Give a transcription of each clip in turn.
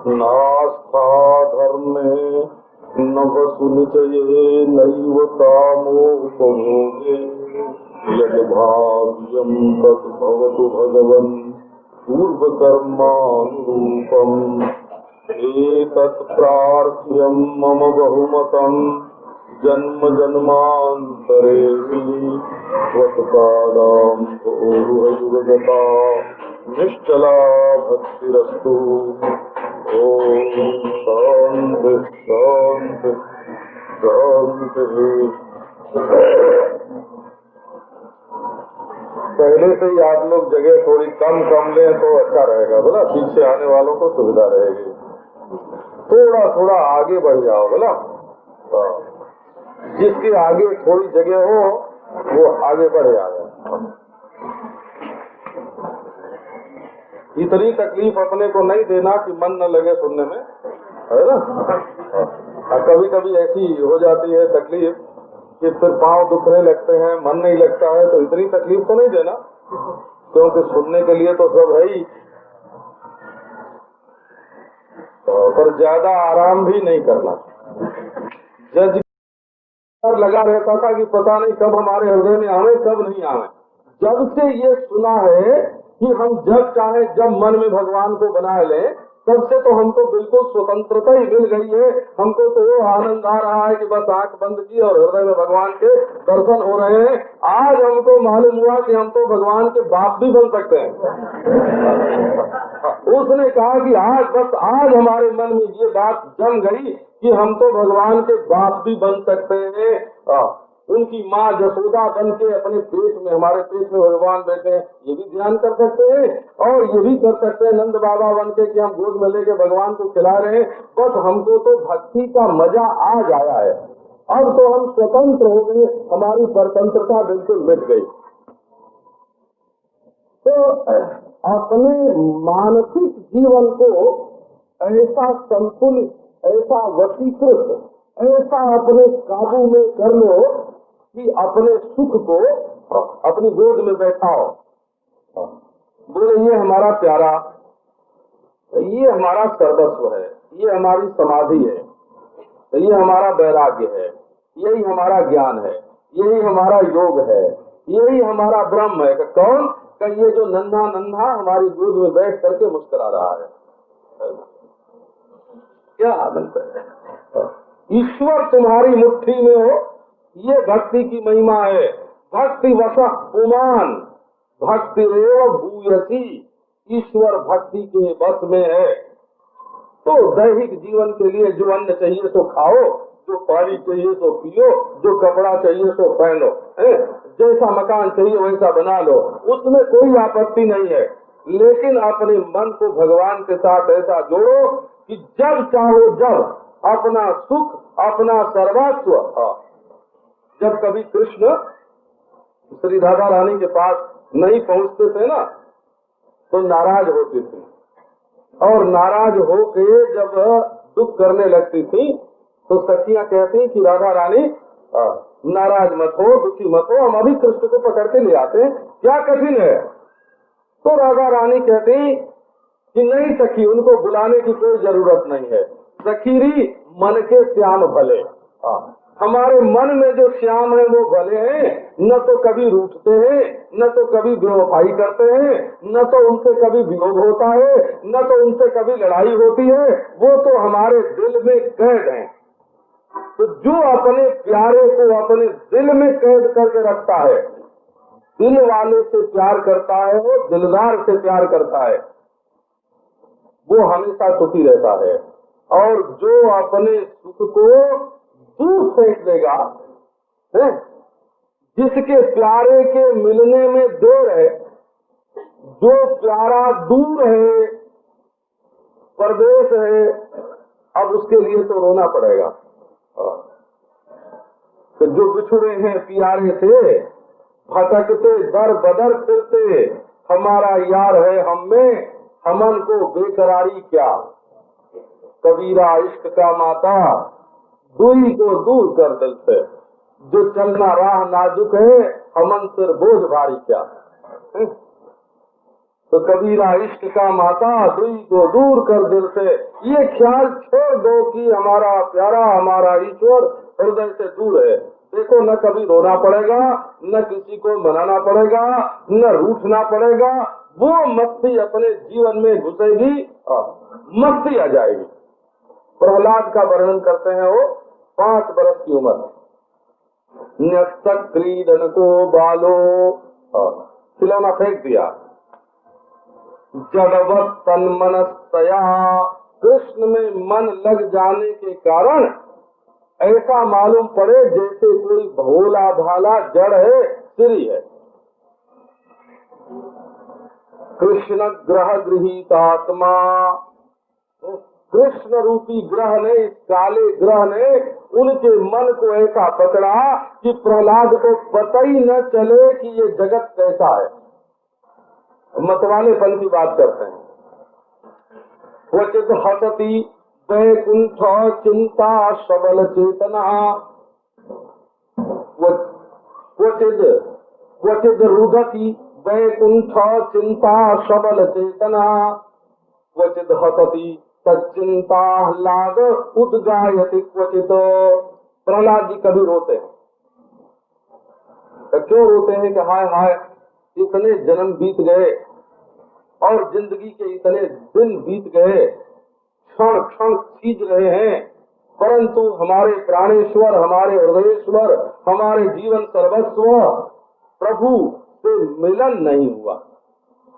नास्था धर्मे न वसुनिचये नैव कामोपभोगे यद्भाव्यं तत् भवतु भगवन् पूर्वकर्मानुरूपम् एतत् प्रार्थ्यं मम बहुमतं जन्म जन्मान्तरेऽपि त्वत्पादाम्भोरुहयुगगता निश्चला भक्तिरस्तु। ओम शांति शांति शांति। पहले से ही आप लोग जगह थोड़ी कम लें तो अच्छा रहेगा, बोला पीछे आने वालों को सुविधा रहेगी। थोड़ा थोड़ा आगे बढ़ जाओ, बोला जिसके आगे थोड़ी जगह हो वो आगे बढ़ जाए। इतनी तकलीफ अपने को नहीं देना कि मन न लगे सुनने में, है ना। कभी कभी ऐसी हो जाती है तकलीफ कि फिर पांव दुखने लगते हैं, मन नहीं लगता है, तो इतनी तकलीफ तो नहीं देना, क्योंकि सुनने के लिए तो सब है ही। पर ज्यादा आराम भी नहीं करना। जज लगा रहता था कि पता नहीं कब हमारे हृदय में आवे कब नहीं आवे। जब से ये सुना है कि हम जब चाहे जब मन में भगवान को बना लें, तब से तो हमको बिल्कुल स्वतंत्रता ही मिल गई है। हमको तो वो आनंद आ रहा है कि बस आंख बंद की और हृदय में भगवान के दर्शन हो रहे हैं। आज हमको मालूम हुआ कि हम तो भगवान के बाप भी बन सकते हैं। उसने कहा कि आज हमारे मन में ये बात जम गई कि हम तो भगवान के बाप भी बन सकते हैं। उनकी माँ जसोदा बन के अपने पेट में, हमारे पेट में भगवान बैठे हैं, ये भी ध्यान कर सकते हैं। और ये भी कर सकते हैं नंद बाबा बन के कि हम गोद में लेके भगवान को खिला रहे हैं। बस हमको तो भक्ति का मजा आज आया है। अब तो हम स्वतंत्र हो गए, हमारी स्वतंत्रता बिल्कुल मिट गई। तो अपने मानसिक जीवन को ऐसा संतुलित, ऐसा वशीकृत, ऐसा अपने काबू में कर लो कि अपने सुख को अपनी गोद में बैठाओ। बोले ये हमारा प्यारा, ये हमारा सर्वस्व है, ये हमारी समाधि है, ये हमारा वैराग्य है, यही हमारा ज्ञान है, यही हमारा योग है, यही हमारा ब्रह्म है। कौन का ये जो नन्हा नन्हा हमारी गोद में बैठ करके मुस्कुरा रहा है। क्या आनंद है। ईश्वर तुम्हारी मुट्ठी में हो, ये भक्ति की महिमा है। भक्ति वशः पुमान भक्ति रेव भूयसी। ईश्वर भक्ति के बस में है। तो दैहिक जीवन के लिए जो अन्न चाहिए तो खाओ, जो पानी चाहिए तो पियो, जो कपड़ा चाहिए तो पहनो, जैसा मकान चाहिए वैसा बना लो, उसमें कोई आपत्ति नहीं है। लेकिन अपने मन को भगवान के साथ ऐसा जोड़ो कि जब चाहो जब अपना सुख, अपना सर्वस्व। जब कभी कृष्ण श्री राधा रानी के पास नहीं पहुंचते थे ना, तो नाराज होती थी, और नाराज होके जब दुख करने लगती थी तो सखियां कहती कि राधा रानी नाराज मत हो, दुखी मत हो, हम अभी कृष्ण को पकड़ के ले आते हैं, क्या कठिन है। तो राधा रानी कहती कि नहीं सखी, उनको बुलाने की कोई जरूरत नहीं है। सखीरी मन के श्याम भले। हमारे मन में जो श्याम है वो भले हैं, न तो कभी रूठते हैं, न तो कभी बेवफाई करते हैं, न तो उनसे कभी विरोध होता है, न तो उनसे कभी लड़ाई होती है। वो तो हमारे दिल में कैद हैं। तो जो अपने प्यारे को अपने दिल में कैद करके रखता है, दिल वाले से प्यार करता है, वो दिलदार से प्यार करता है, वो हमेशा सुखी रहता है। और जो अपने सुख को दूर फेंक देगा, जिसके प्यारे के मिलने में देर है, जो प्यारा दूर है, परदेश है, अब उसके लिए तो रोना पड़ेगा। तो जो बिछुड़े हैं प्यारे से, भटकते दर बदर फिरते, हमारा यार है हम में, हमन को बेकरारी क्या। कबीरा इश्क का माता, दूरी को दूर कर दिल से, जो चलना राह नाजुक है, हमन सिर बोझ भारी क्या। तो कबीरा इश्क का माता, दूरी को दूर कर दिल से, ये ख्याल छोड़ दो कि हमारा प्यारा, हमारा ईश्वर हृदय से दूर है। देखो, न कभी रोना पड़ेगा, न किसी को मनाना पड़ेगा, न रूठना पड़ेगा, वो मस्ती अपने जीवन में घुसेगी, मस्ती आ जाएगी। प्रहलाद का वर्णन करते हैं, वो 5 वर्ष की उम्र, न्यस्तक क्रीडन को बालो, खिलौना फेंक दिया, जड़वत तन्मनस्तया, कृष्ण में मन लग जाने के कारण ऐसा मालूम पड़े जैसे कोई भोला भाला जड़ है, सिरी है। कृष्ण ग्रह गृहीतात्मा, कृष्ण रूपी ग्रह ने, इस काले ग्रह ने उनके मन को ऐसा पकड़ा कि प्रहलाद को पता ही न चले कि ये जगत कैसा है। मतवालेपन की बात करते हैं। क्वचित हसती वैकुंठ चिंता सबल चेतना, क्वचित रुदती वैकुंठ चिंता सबल चेतना, क्वचित हसती तच्चिंता लाद उद्गायति क्वचित। प्रहलाद जी कभी रोते हैं। तो क्यों रोते हैं कि हाय हाय, इतने जन्म बीत गए और जिंदगी के इतने दिन बीत गए, क्षण क्षण खींच रहे हैं, परंतु हमारे प्राणेश्वर, हमारे हृदयेश्वर, हमारे जीवन सर्वस्व प्रभु से मिलन नहीं हुआ।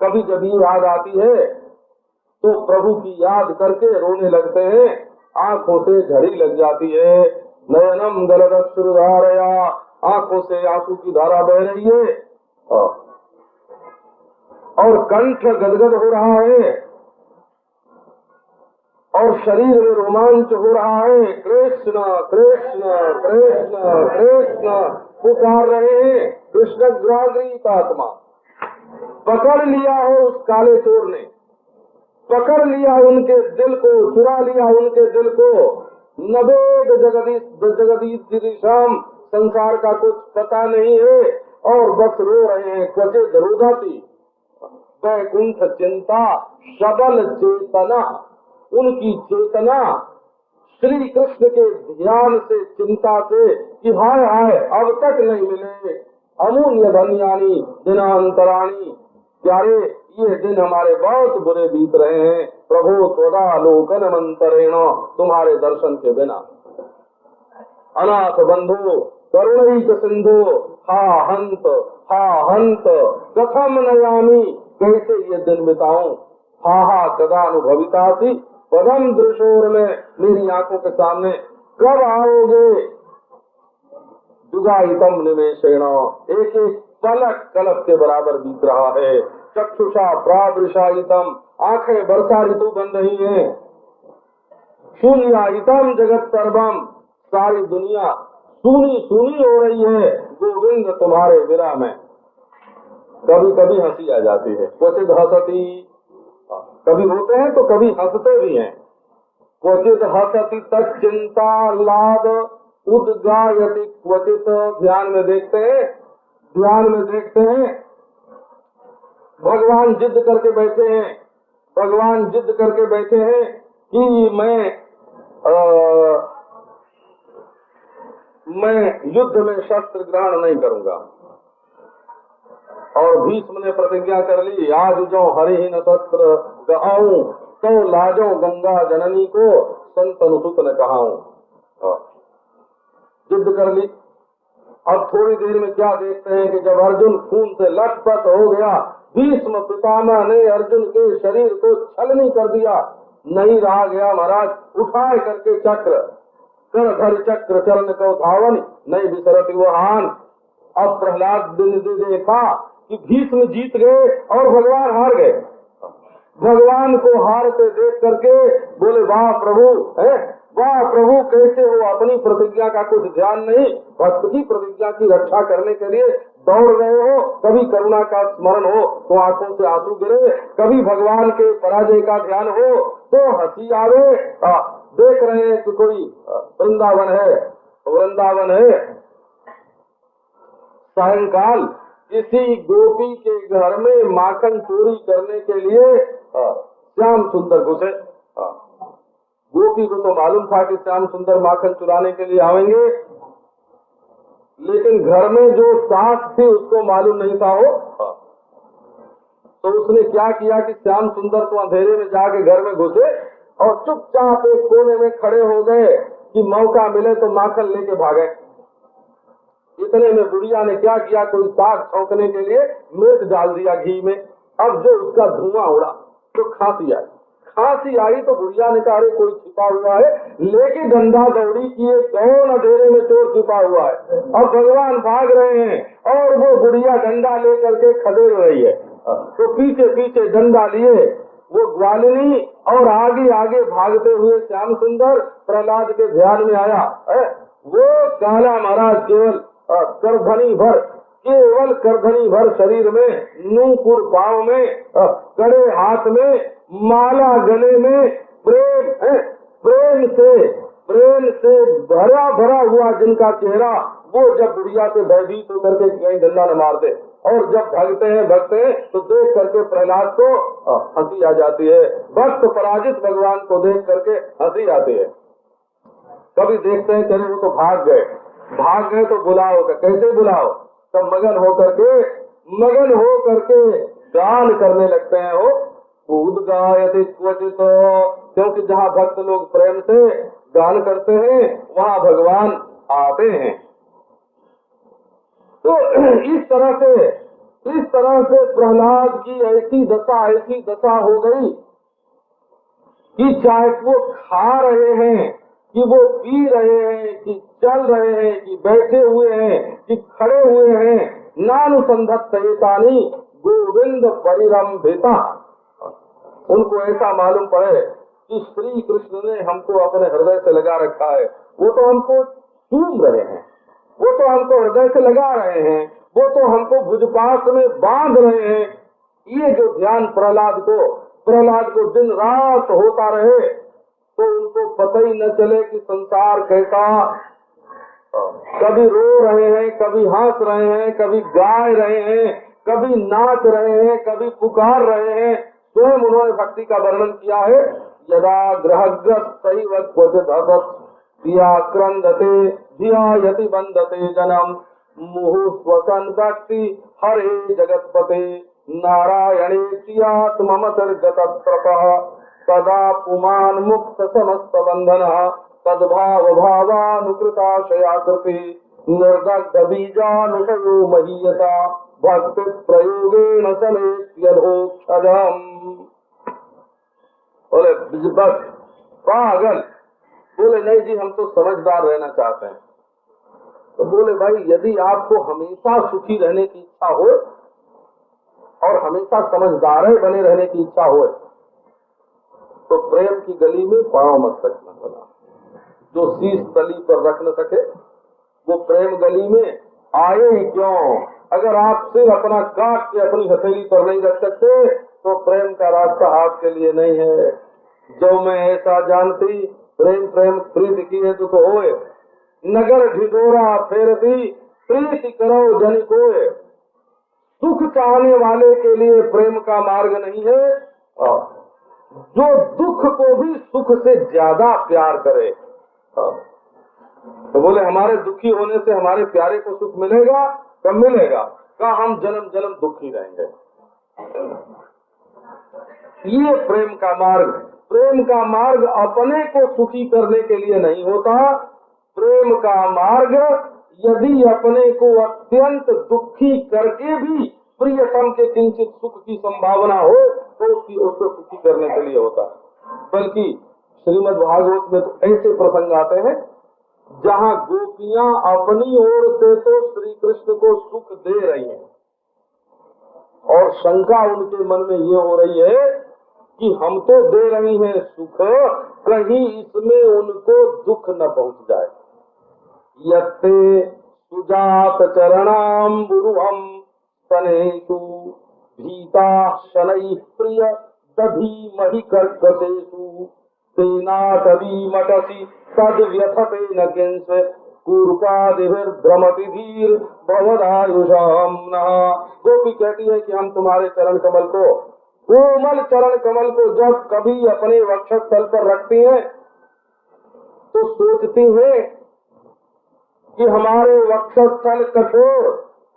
कभी जब ये याद आती है तो प्रभु की याद करके रोने लगते हैं, आंखों से झड़ी लग जाती है। नयनम गलदश्रुधारया, आंखों से आंसू की धारा बह रही है और कंठ गदगद हो रहा है और शरीर में रोमांच हो रहा है। कृष्ण कृष्ण कृष्ण कृष्ण पुकार रहे हैं। कृष्ण ग्राग्रीतात्मा, पकड़ लिया हो उस काले चोर ने, पकड़ लिया उनके दिल को, चुरा लिया उनके दिल को। नवेद जगदीश दिशाम, संसार का कुछ पता नहीं है और बस रो रहे हैं। क्वचित रुदती वैकुंठ चिंता सबल चेतना, उनकी चेतना श्री कृष्ण के ध्यान से, चिंता से कि हाय हाय अब तक नहीं मिले, अमूल्य धन्यानी दिनांतराणी, प्यारे ये दिन हमारे बहुत बुरे बीत रहे हैं। प्रभु त्वदालोकन मंतरेण, तुम्हारे दर्शन के बिना। अनाथ बंधु करुणैक सिंधु, हा हंत कथम नयामी, कैसे ये दिन बिताऊं। हा कदानुभवितासी पदम दृशोर में, मेरी आंखों के सामने कब आओगे। जुगाइतम निमेषेण, एक एक पलक कलप के बराबर बीत रहा है। चक्षुषा प्रादृशायितम, आंखें वर्षा ऋतु बन रही हैं। शून्यायितम जगत सर्वम, सारी दुनिया सूनी सूनी हो रही है गोविंद तुम्हारे विरह में। कभी कभी हंसी आ जाती है, क्वचित हंसती, कभी रोते हैं तो कभी हंसते भी हैं। क्वचित हंसती तच्चिंता लाद उद्गायति क्वचित, ध्यान में देखते हैं भगवान जिद करके बैठे हैं कि मैं युद्ध में शस्त्र ग्रहण नहीं करूंगा। और भीष्म ने प्रतिज्ञा कर ली, आज जो हरिहीन शस्त्र गहाऊं तो लाजो गंगा जननी को संत अनुसुत ने कहाऊं। युद्ध कर ली। अब थोड़ी देर में क्या देखते हैं कि जब अर्जुन खून से लथपथ हो गया, भीष्म पितामह ने अर्जुन के शरीर को छलनी कर दिया। नहीं रहा गया महाराज, उठाए करके चक्र, कर धर चक्र चरण को धावन, नहीं विसरती वो हान। अब प्रहलाद ने देखा कि भीष्म जीत गए और भगवान हार गए। भगवान को हारते देख करके बोले वाह प्रभु, है वाह प्रभु, कैसे हो, अपनी प्रतिज्ञा का कुछ ध्यान नहीं, भक्त की प्रतिज्ञा की रक्षा करने के लिए दौड़ रहे हो। कभी करुणा का स्मरण हो तो आंखों से आंसू गिरे, कभी भगवान के पराजय का ध्यान हो तो हंसी आवे। देख रहे हैं कि कोई वृंदावन है, सायंकाल किसी गोपी के घर में माखन चोरी करने के लिए श्याम सुंदर घुसे। गोपी को तो मालूम था कि श्याम सुंदर माखन चुराने के लिए आएंगे, लेकिन घर में जो सास थी उसको मालूम नहीं था हो। तो उसने क्या किया कि श्याम सुंदर तो अंधेरे में जाके घर में घुसे और चुपचाप एक कोने में खड़े हो गए कि मौका मिले तो माखन लेके भागे। इतने में बुढ़िया ने क्या किया, कोई साग छौंकने के लिए मिर्च डाल दिया घी में। अब जो उसका धुआं उड़ा तो खांसी आई तो बुढ़िया ने कहा अरे कोई छिपा हुआ है, लेके डंडा दौड़ी किए कौन अंधेरे में चोर छिपा हुआ है। और भगवान भाग रहे हैं और वो बुढ़िया डंडा लेकर के खदेड़ रही है। तो पीछे पीछे डंडा लिए वो ग्वालिनी और आगे आगे भागते हुए श्याम सुंदर प्रहलाद के ध्यान में आया। वो काला महाराज केवल करधनी भर शरीर में, नूपुर पांव में, कड़े हाथ में, माला गले में, प्रेम से भरा भरा हुआ जिनका चेहरा, वो जब बुढ़िया से भयभीत होकर के कहीं डंडा न मार दे और जब भागते हैं तो देख करके प्रहलाद को हंसी आ जाती है। भक्त पराजित भगवान को देख करके हंसी आती है। कभी देखते हैं चले वो तो भाग गए तो बुलाओ, कैसे बुलाओ, तब मगन हो करके गान करने लगते हैं। हो उद्गायति क्वचित, क्योंकि जहाँ भक्त लोग प्रेम से गान करते हैं वहाँ भगवान आते हैं। तो इस तरह से प्रहलाद की ऐसी दशा हो गई कि चाहे वो खा रहे हैं कि वो पी रहे हैं कि चल रहे हैं कि बैठे हुए हैं कि खड़े हुए हैं, नानुसंधत्तयेतानि गोविंद परिरंभिता, उनको ऐसा मालूम पड़े कि श्री कृष्ण ने हमको अपने हृदय से लगा रखा है। वो तो हमको चूम रहे हैं, वो तो हमको हृदय से लगा रहे हैं, वो तो हमको भुजपास में बांध रहे हैं। ये जो ध्यान प्रहलाद को दिन रात होता रहे तो उनको पता ही न चले कि संसार कैसा, कभी रो रहे हैं, कभी हंस रहे हैं, कभी गाय रहे हैं, कभी नाच रहे हैं, कभी पुकार रहे हैं। स्वयं उन्होंने भक्ति का वर्णन किया है, यदा ग्रहग्रस्तैव क्वचित् हसत् धिया क्रंदते धियायति बंदते जनम मुहुः स्वसन भक्ति हरे जगत्पते नारायणेत्यात्ममतिर्गतत्रपः तदा पुमान् मुक्त समस्त बंधनः तद्भाव भावानुकृताशयाकृति निर्दग्ध बीजानुशयो महीयता भक्ति प्रयोगेण समेत्यधोक्षजम्। बोले बस पागल, बोले नहीं जी हम तो समझदार रहना चाहते हैं। तो बोले भाई यदि आपको हमेशा सुखी रहने की इच्छा हो और हमेशा समझदार बने रहने की इच्छा हो तो प्रेम की गली में पांव मत रखना। बोला जो शीश तली पर रख न सके वो प्रेम गली में आए ही क्यों। अगर आप सिर्फ अपना काट के अपनी हथेली पर नहीं रख सकते तो प्रेम का रास्ता आपके लिए नहीं है। जो मैं ऐसा जानती प्रेम प्रीति की है दुख होए, नगर ढिढोरा फेरती प्रीति करो जन कोय। सुख चाहने वाले के लिए प्रेम का मार्ग नहीं है, जो दुख को भी सुख से ज्यादा प्यार करे। तो बोले हमारे दुखी होने से हमारे प्यारे को सुख मिलेगा, कब मिलेगा, का हम जन्म जन्म दुखी रहेंगे। ये प्रेम का मार्ग अपने को सुखी करने के लिए नहीं होता। प्रेम का मार्ग यदि अपने को अत्यंत दुखी करके भी प्रियतम के किंचित सुख की संभावना हो तो उसको सुखी करने के लिए होता है। बल्कि श्रीमद् भागवत में तो ऐसे प्रसंग आते हैं जहाँ गोपियां अपनी ओर से तो श्री कृष्ण को सुख दे रही हैं और शंका उनके मन में ये हो रही है कि हम तो दे रही हैं सुख, कहीं इसमें उनको दुख न पहुंच जाए। यत्ते सुजात चरणाम्बुरुहं स्तनेषु भीता शनैः प्रिय दधीमहि कर्कशेषु तेनाटवीमटसि तद्व्यथते न किंचित् कूर्पादिभिर्भ्रमति धीर भवदायुषाम नः। गोपी कहती है कि हम तुम्हारे चरण कमल को, कोमल चरण कमल को जब कभी अपने वक्षस्थल पर रखती हैं तो सोचती हैं कि हमारे वक्षस्थल कठोर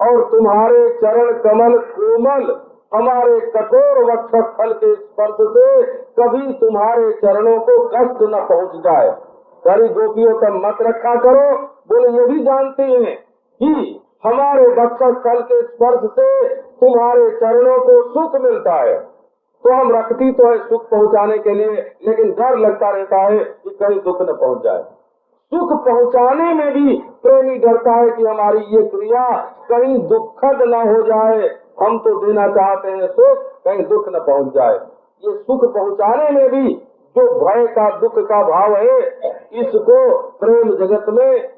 और तुम्हारे चरण कमल कोमल, हमारे कठोर वक्षस्थल के स्पर्श से कभी तुम्हारे चरणों को कष्ट न पहुंच जाए। सारी गोपियों तब मत रखा करो। बोले ये भी जानती हैं कि हमारे वक्षस्थल के स्पर्श से तुम्हारे चरणों को सुख मिलता है, तो हम रखती तो है सुख पहुंचाने के लिए, लेकिन डर लगता रहता है कि कहीं दुख न पहुंच जाए। सुख पहुंचाने में भी प्रेमी डरता है कि हमारी ये क्रिया कहीं दुखद न हो जाए। हम तो देना चाहते हैं सुख, कहीं दुख न पहुंच जाए। ये सुख पहुंचाने में भी जो भय का, दुख का भाव है, इसको प्रेम जगत में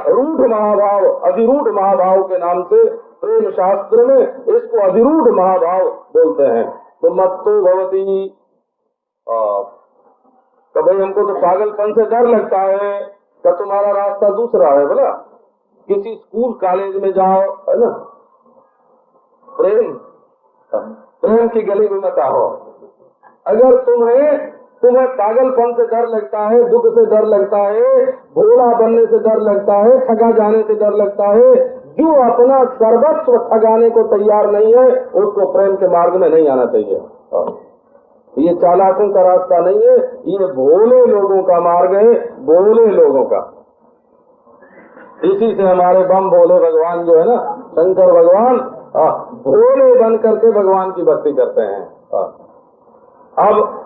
रूढ़ महाभाव, अधिरूढ़ महाभाव के नाम से प्रेम शास्त्र में इसको अधिरूढ़ महाभाव बोलते हैं। तो मत्तो भवती, भाई हमको तो पागलपन से डर लगता है, क्या तुम्हारा रास्ता दूसरा है? बोला किसी स्कूल कॉलेज में जाओ, है ना, प्रेम की गली में मत आओ। अगर तुम्हें पागलपन से डर लगता है, दुख से डर लगता है, भोला बनने से डर लगता है, ठगा जाने से डर लगता है, जो अपना सर्वस्व ठगाने को तैयार नहीं है उसको प्रेम के मार्ग में नहीं आना चाहिए। ये चालाकों का रास्ता नहीं है, ये भोले लोगों का मार्ग है, भोले लोगों का। इसी से हमारे बम भोले भगवान जो है ना, शंकर भगवान भोले बन करके भगवान की भक्ति करते हैं। अब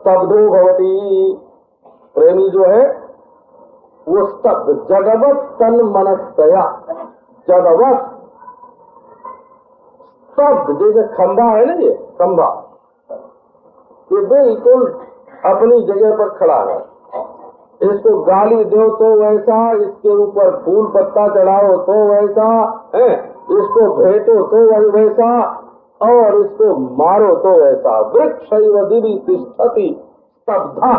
स्तब्धो भवती, प्रेमी जो है वो स्तब्ध, जगवत तन मनस्तया, जगवत स्तब्ध, जैसे खंभा है ना, ये खंभा ये बिल्कुल अपनी जगह पर खड़ा है। इसको गाली दो तो वैसा, इसके ऊपर फूल पत्ता चढ़ाओ तो वैसा है, इसको भेटो तो वैसा, और इसको मारो तो वैसा। वृक्षैव दिवि तिष्ठति स्तब्धा,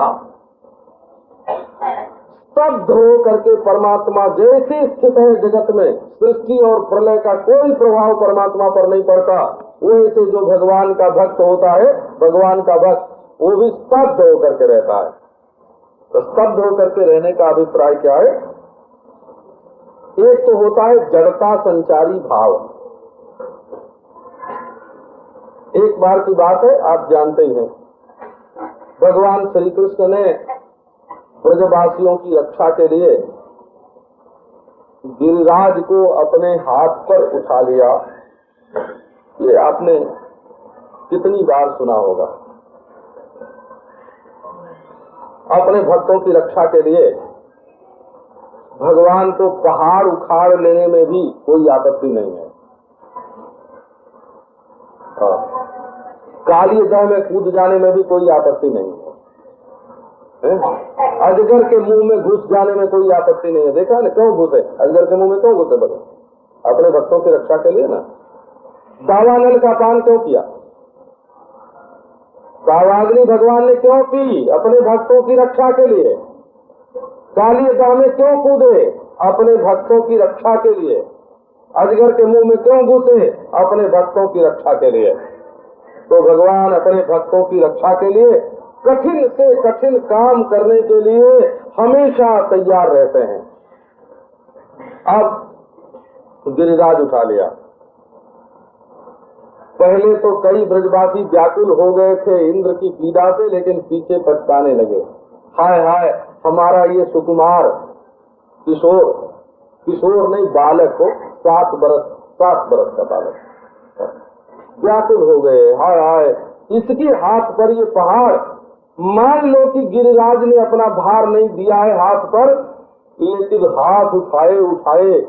स्तब्ध हो करके परमात्मा जैसे स्थित है जगत में, सृष्टि और प्रलय का कोई प्रभाव परमात्मा पर नहीं पड़ता, वैसे जो भगवान का भक्त होता है, भगवान का भक्त वो भी स्तब्ध होकर के रहता है। तो स्तब्ध होकर के रहने का अभिप्राय क्या है? एक तो होता है जड़ता संचारी भाव। एक बार की बात है, आप जानते हैं, भगवान श्री कृष्ण ने ब्रजवासियों की रक्षा के लिए गिरिराज को अपने हाथ पर उठा लिया। ये आपने कितनी बार सुना होगा। अपने भक्तों की रक्षा के लिए भगवान को पहाड़ उखाड़ लेने में भी कोई आपत्ति नहीं है, काली दह में कूद जाने में भी कोई आपत्ति नहीं है, अजगर के मुंह में घुस जाने में कोई आपत्ति नहीं है। देखा ना, क्यों घुसे अजगर के मुंह में? क्यों घुसे? भगवान अपने भक्तों की रक्षा के लिए ना। दावानल का पान क्यों किया? दावाग्नि भगवान ने क्यों पी? अपने भक्तों की रक्षा के लिए। काली दह में क्यों कूदे? अपने भक्तों की रक्षा के लिए। अजगर के मुंह में क्यों घुसे? अपने भक्तों की रक्षा के लिए। तो भगवान अपने भक्तों की रक्षा के लिए कठिन से कठिन काम करने के लिए हमेशा तैयार रहते हैं। अब गिरिराज उठा लिया। पहले तो कई ब्रजवासी व्याकुल हो गए थे इंद्र की पीड़ा से, लेकिन पीछे पछताने लगे। हाय हाय, हमारा ये सुकुमार किशोर नहीं, बालक हो, 7 बरस का बालक, व्याकुल हो गए। हाय हाय, इसके हाथ पर ये पहाड़, मान लो कि गिरिराज ने अपना भार नहीं दिया है हाथ पर, लेकिन हाथ उठाए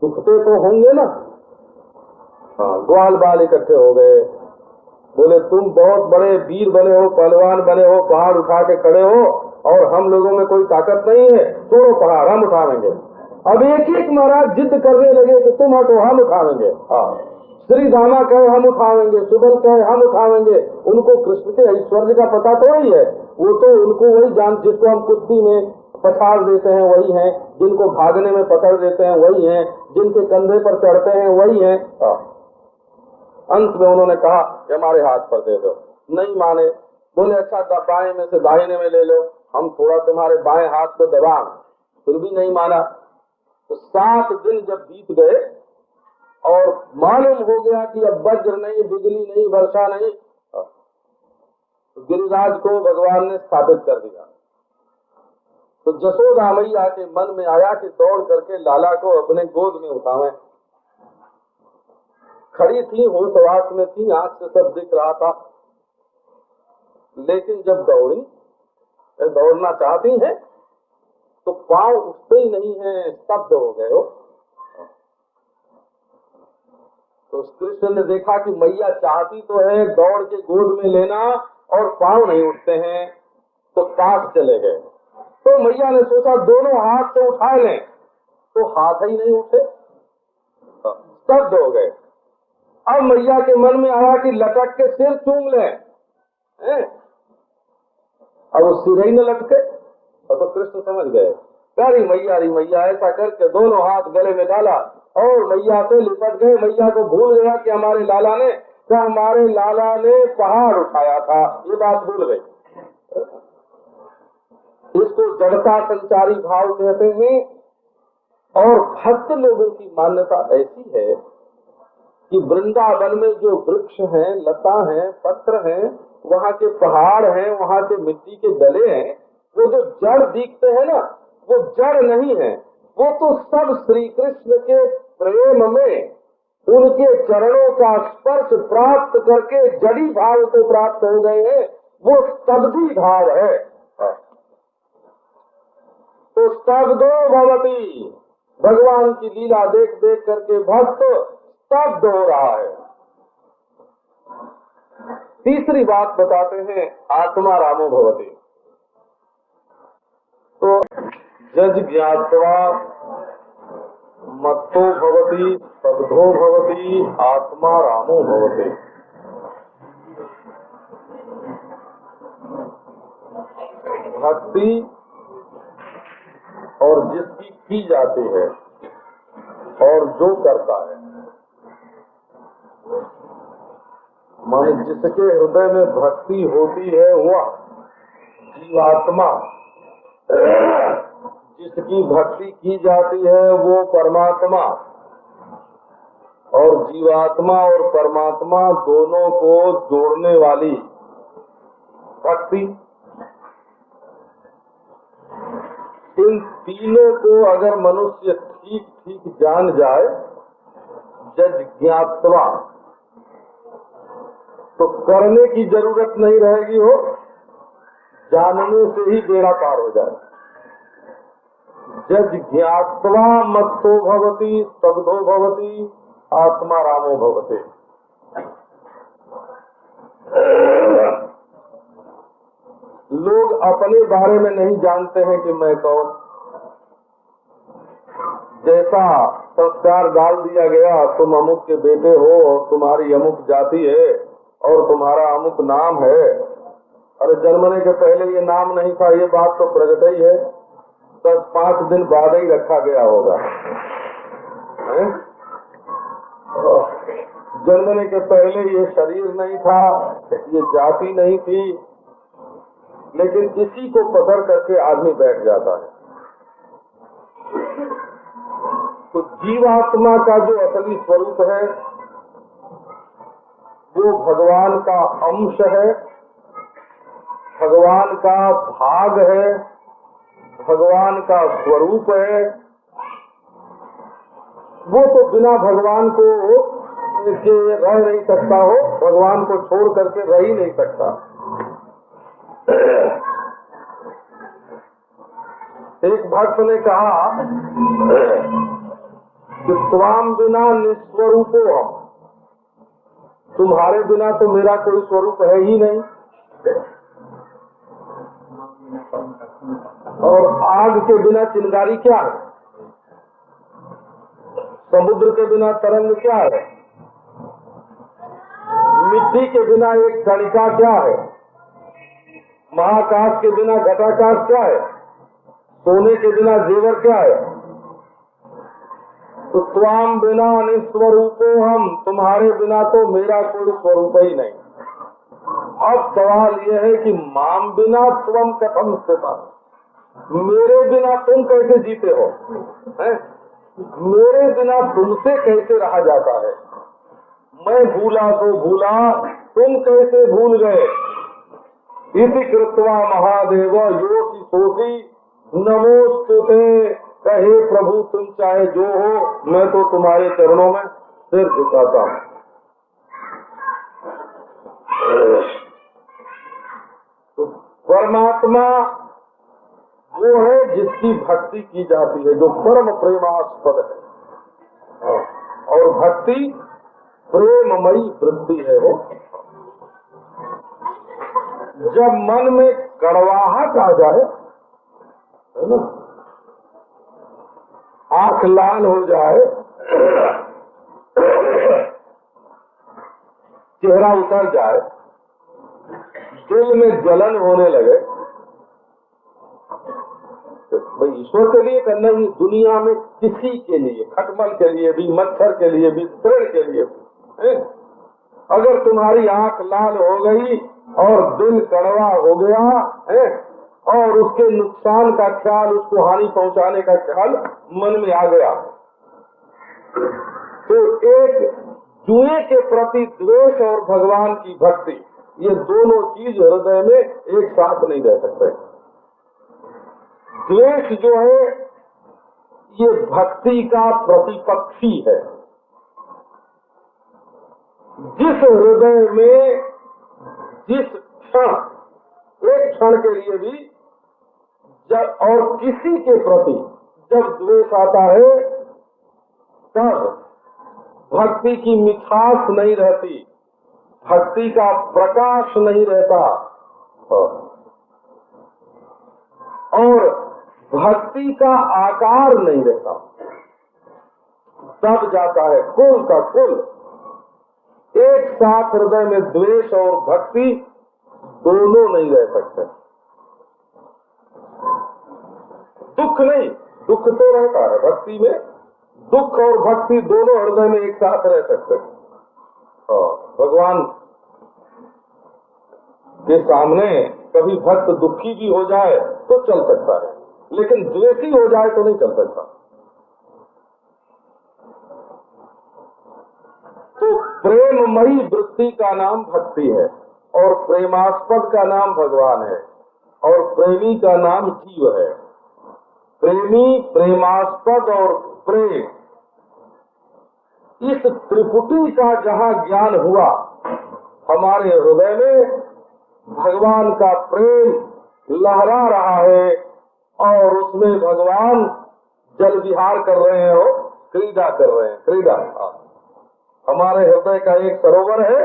दुखते तो होंगे ना। हाँ, ग्वाल बाल इकट्ठे हो गए, बोले तुम बहुत बड़े वीर बने हो, पहलवान बने हो, पहाड़ उठा के खड़े हो और हम लोगों में कोई ताकत नहीं है, छोड़ो पहाड़ हम उठावेंगे। अब एक एक महाराज जिद करने लगे कि तुम हटो हम उठावेंगे। हाँ, श्री धामा कहे हम उठावेंगे, सुबल कहे हम उठावेंगे। उनको कृष्ण के ऐश्वर्य का पता तो ही है, वो तो उनको वही जान, जिसको हम कुश्ती में पछाड़ देते हैं वही हैं, जिनको भागने में पकड़ देते हैं वही हैं, जिनके कंधे पर चढ़ते हैं वही हैं। अंत में उन्होंने कहा कि हमारे हाथ पर दे दो। नहीं माने, बोले अच्छा बाएं में से दाहिने में ले लो, हम थोड़ा तुम्हारे बाएं हाथ को दबा, फिर भी नहीं माना। तो 7 दिन जब बीत गए और मालूम हो गया कि अब वज्र नहीं, बिजली नहीं, वर्षा नहीं, तो गिरिराज को भगवान ने स्थापित कर दिया। तो जसोदा मैया के मन में आया कि दौड़ करके लाला को अपने गोद में उठावें। खड़ी थी, होशवास में थी, आंख से सब दिख रहा था, लेकिन जब दौड़ना चाहती है तो पांव उठते ही नहीं है, स्तब्ध हो गए हो। तो कृष्ण ने देखा कि मैया चाहती तो है दौड़ के गोद में लेना और पांव नहीं उठते हैं, तो पास चले गए। तो मैया ने सोचा दोनों हाथ से उठा लें, तो हाथ ही नहीं उठे, स्तब्ध हो गए। अब मैया के मन में आया कि लटक के सिर चूम लें, अब वो सिर ही न लटके। तो कृष्ण समझ गए, अरे मैया ऐसा करके दोनों हाथ गले में डाला और मैया से लिपट गए। मैया को भूल गया कि हमारे लाला ने पहाड़ उठाया था, ये बात भूल गई। इसको जड़ता संचारी भाव कहते हैं। और भक्त लोगों की मान्यता ऐसी है कि वृंदावन में जो वृक्ष हैं, लता हैं, पत्र हैं, वहाँ के पहाड़ हैं, वहाँ के मिट्टी के डले हैं, वो जो जड़ दिखते हैं ना, वो जड़ नहीं है, वो तो सब श्री कृष्ण के प्रेम में उनके चरणों का स्पर्श प्राप्त करके जड़ी भाव को प्राप्त हो गए हैं, वो स्तब्धी भाव है। तो स्तब्धो भवति, भगवान की लीला देख देख करके भक्त स्तब्ध हो रहा है। तीसरी बात बताते हैं, आत्मा रामो भवति। तो जज ज्ञात्वा मत्तो भवति, स्तब्धो भवति, आत्मा रामो भवति। भक्ति और जिसकी की जाती है और जो करता है, माने जिसके हृदय में भक्ति होती है वह जीवात्मा, जिसकी भक्ति की जाती है वो परमात्मा, और जीवात्मा और परमात्मा दोनों को जोड़ने वाली भक्ति, इन तीनों को अगर मनुष्य ठीक ठीक जान जाए, जज ज्ञात्वा, तो करने की जरूरत नहीं रहेगी, हो जानने से ही बेड़ा पार हो जाए। जज ज्ञात्वा मत्तो भवति, स्तब्धो भवति, आत्मा रामो भवति। लोग अपने बारे में नहीं जानते हैं कि मैं कौन। जैसा संस्कार डाल दिया गया, तुम अमुक के बेटे हो और तुम्हारी अमुक जाति है और तुम्हारा अमुक नाम है। अरे जन्मने के पहले ये नाम नहीं था, ये बात तो प्रकट ही है, 10-5 दिन बाद ही रखा गया होगा। जन्मने के पहले ये शरीर नहीं था, ये जाति नहीं थी, लेकिन इसी को पकड़ करके आदमी बैठ जाता है। तो जीवात्मा का जो असली स्वरूप है वो भगवान का अंश है, भगवान का भाग है, भगवान का स्वरूप है। वो तो बिना भगवान को के रह नहीं सकता हो, भगवान को छोड़ करके रह ही नहीं सकता। एक भक्त ने कहा कि त्वाम बिना निस्वरूपो हम, तुम्हारे बिना तो मेरा कोई स्वरूप है ही नहीं। और आग के बिना चिंगारी क्या है? समुद्र के बिना तरंग क्या है? मिट्टी के बिना एक कणिका क्या है? महाकाश के बिना घटाकाश क्या है? सोने के बिना जेवर क्या है? तो त्वाम बिना निस्वरूपो हम, तुम्हारे बिना तो मेरा कोई स्वरूप ही नहीं। अब सवाल यह है कि माम बिना त्वम कथम स्थिता, मेरे बिना तुम कैसे जीते हो? है? मेरे बिना तुमसे कैसे रहा जाता है? मैं भूला तो भूला, तुम कैसे भूल गए? इति कृत्वा महादेव योषि सोषि नमोस्तुते, कहे प्रभु तुम चाहे जो हो, मैं तो तुम्हारे चरणों में सिर झुकाता हूँ। तो परमात्मा वो है जिसकी भक्ति की जाती है, जो परम प्रेमास्पद है। और भक्ति प्रेममयी वृत्ति है। वो जब मन में कड़वाहट आ जाए, है ना, आंख लाल हो जाए, चेहरा उतर जाए, दिल में जलन होने लगे, तो भाई ईश्वर के लिए करना ही, दुनिया में किसी के लिए, खटमल के लिए भी, मच्छर के लिए भी, तृण के लिए भी, है? अगर तुम्हारी आंख लाल हो गई और दिल कड़वा हो गया है, और उसके नुकसान का ख्याल, उसको हानि पहुंचाने का ख्याल मन में आ गया, तो एक जुए के प्रति द्वेष और भगवान की भक्ति, ये दोनों चीज हृदय में एक साथ नहीं रह सकते। द्वेष जो है ये भक्ति का प्रतिपक्षी है। जिस हृदय में जिस क्षण, एक क्षण के लिए भी जब और किसी के प्रति जब द्वेष आता है, तब भक्ति की मिठास नहीं रहती, भक्ति का प्रकाश नहीं रहता, और भक्ति का आकार नहीं रहता। दब जाता है कुल का कुल। एक साथ हृदय में द्वेष और भक्ति दोनों नहीं रह सकते। दुख नहीं, दुख तो रहता है भक्ति में, दुख और भक्ति दोनों हृदय में एक साथ रह सकते हैं। भगवान के सामने कभी भक्त दुखी भी हो जाए तो चल सकता है, लेकिन द्वेषी हो जाए तो नहीं चल सकता। तो प्रेममयी वृत्ति का नाम भक्ति है, और प्रेमास्पद का नाम भगवान है, और प्रेमी का नाम जीव है। प्रेमी, प्रेमास्पद और प्रेम, इस त्रिपुटी का जहाँ ज्ञान हुआ, हमारे हृदय में भगवान का प्रेम लहरा रहा है, और उसमें भगवान जल विहार कर रहे हैं, हो क्रीड़ा कर रहे हैं, क्रीड़ा। हमारे हृदय का एक सरोवर है,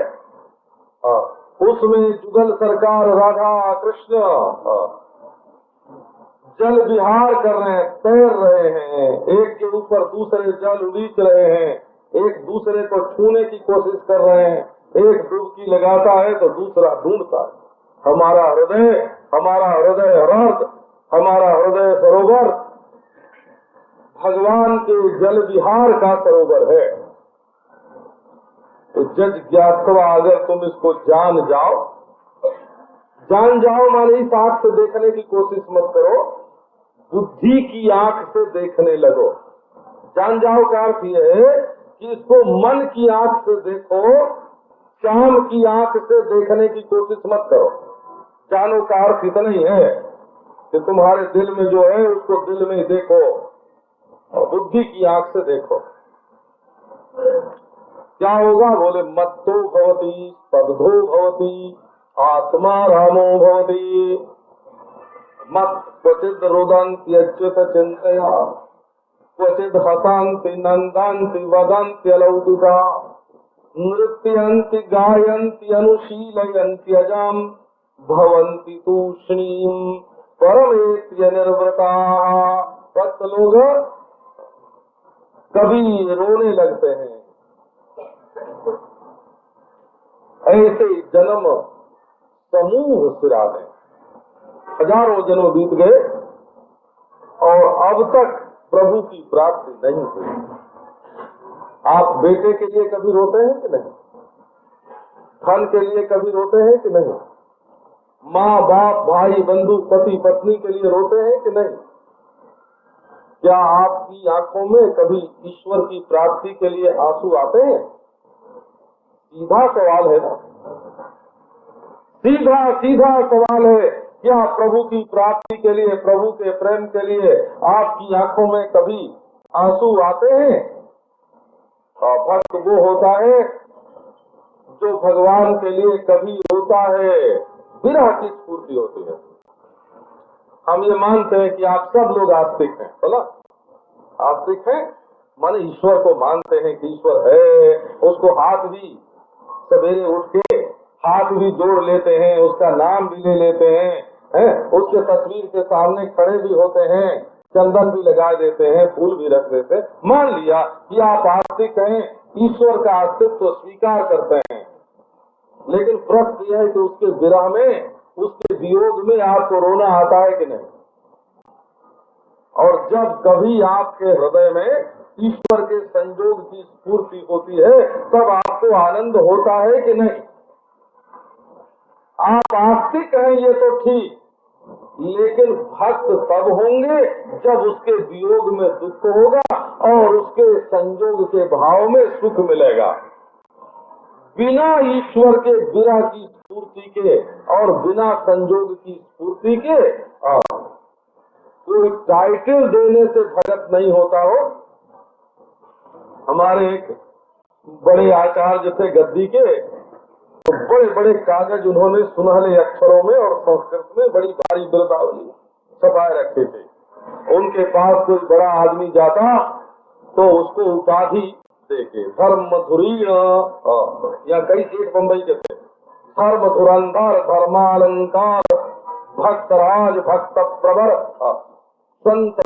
उसमें जुगल सरकार राधा कृष्ण जल विहार कर रहे हैं, तैर रहे हैं, एक के ऊपर दूसरे जल उलीच रहे हैं, एक दूसरे को छूने की कोशिश कर रहे हैं, एक डुबकी लगाता है तो दूसरा ढूंढता है। हमारा हृदय हृदय, हमारा हृदय सरोवर भगवान के जल विहार का सरोवर है। तो जज ज्ञातवा, अगर तुम इसको जान जाओ माने इस आंख से देखने की कोशिश मत करो, बुद्धि की आंख से देखने लगो। जान जाओ का अर्थ यह है कि इसको मन की आंख से देखो, शाम की आंख से देखने की कोशिश मत करो। जानो का अर्थ इतना ही है कि तुम्हारे दिल में जो है उसको दिल में ही देखो, और बुद्धि की आंख से देखो। क्या होगा? बोले मत्तो भवति स्तब्धो भवति आत्मा रामो भवति। मत क्वचिद रुदन्ति अच्युत चिंतया, क्वचिद हसन्ति नंदन्ति वदन्ति अलौकिका। नृत्यन्ति गायन्ति अनुशीलयन्ति अजाम भवन्ति तूष्णीम परमेत्य निर्वृताः। भक्त लोग कभी रोने लगते हैं। ऐसे जन्म समूह सिरा में हजारों जन्म बीत गए और अब तक प्रभु की प्राप्ति नहीं हुई। आप बेटे के लिए कभी रोते हैं कि नहीं? धन के लिए कभी रोते हैं कि नहीं? माँ बाप भाई बंधु पति पत्नी के लिए रोते हैं कि नहीं? क्या आपकी आंखों में कभी ईश्वर की प्राप्ति के लिए आंसू आते हैं? सीधा सवाल है ना, सीधा सीधा सवाल है। क्या प्रभु की प्राप्ति के लिए, प्रभु के प्रेम के लिए आपकी आंखों में कभी आंसू आते हैं? भक्त वो होता है जो भगवान के लिए कभी रोता है, विरह की स्फूर्ति होती है। हम ये मानते हैं कि आप सब लोग आस्तिक हैं, बोला आस्तिक हैं माने ईश्वर को मानते हैं कि ईश्वर है। उसको हाथ भी सवेरे उठ के हाथ भी जोड़ लेते हैं, उसका नाम भी ले लेते हैं, उसके तस्वीर के सामने खड़े भी होते हैं, चंदन भी लगा देते हैं, फूल भी रख देते हैं। मान लिया कि आप आस्तिक हैं, ईश्वर का अस्तित्व तो स्वीकार करते हैं, लेकिन प्रश्न यह है कि उसके विरह में, उसके वियोग में आपको रोना आता है कि नहीं? और जब कभी आपके हृदय में ईश्वर के संयोग की स्फूर्ति होती है तब आपको आनंद होता है कि नहीं? आप आस्तिक हैं ये तो ठीक, लेकिन भक्त तब होंगे जब उसके वियोग में दुख होगा और उसके संयोग के भाव में सुख मिलेगा। बिना ईश्वर के विरह की स्फूर्ति के और बिना संयोग की स्फूर्ति के कोई टाइटल देने से भगत नहीं होता हो। हमारे एक बड़े आचार्य थे गद्दी के, तो बड़े बड़े कागज उन्होंने सुनहले अक्षरों में और संस्कृत में बड़ी भारी बिरदावली छपाए रखे थे। उनके पास कोई बड़ा आदमी जाता तो उसको उपाधि देके धर्म धुरीण, या कई सेठ बम्बई के थे, धर्म धुरंधर धर्मालंकार भक्तराज भक्त प्रवर संत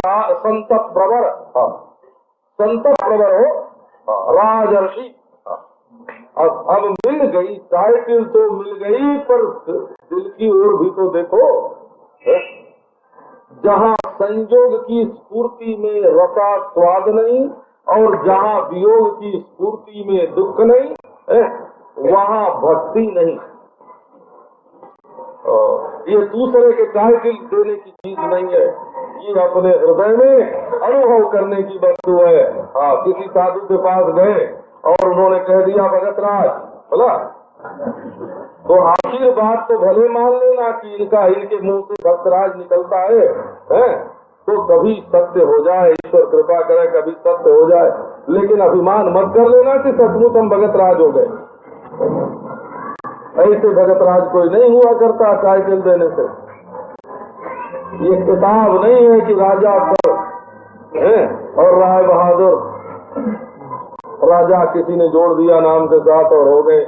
प्रवर संत प्रवर हो राजर्षि। अब मिल गई टाइटल तो मिल गई, पर दिल की ओर भी तो देखो। जहाँ संयोग की स्फूर्ति में रसा स्वाद नहीं और जहाँ वियोग की स्फूर्ति में दुख नहीं, वहाँ भक्ति नहीं। ये दूसरे के टाइटल देने की चीज नहीं है, ये अपने हृदय में अनुभव करने की वस्तु है। किसी साधु के पास गए और उन्होंने कह दिया भगत राज, बोला तो आशीर्वाद तो भले मान लेना कि इनके मुंह से भक्तराज निकलता है, तो कभी सत्य हो जाए, ईश्वर कृपा करे कभी सत्य हो जाए, लेकिन अभिमान मत कर लेना कि सचमुच हम भगत राज हो गए। ऐसे भगत राज कोई नहीं हुआ करता टाइटल देने से। ये किताब नहीं है कि राजा पर और राय बहादुर राजा किसी ने जोड़ दिया नाम के साथ और हो गए।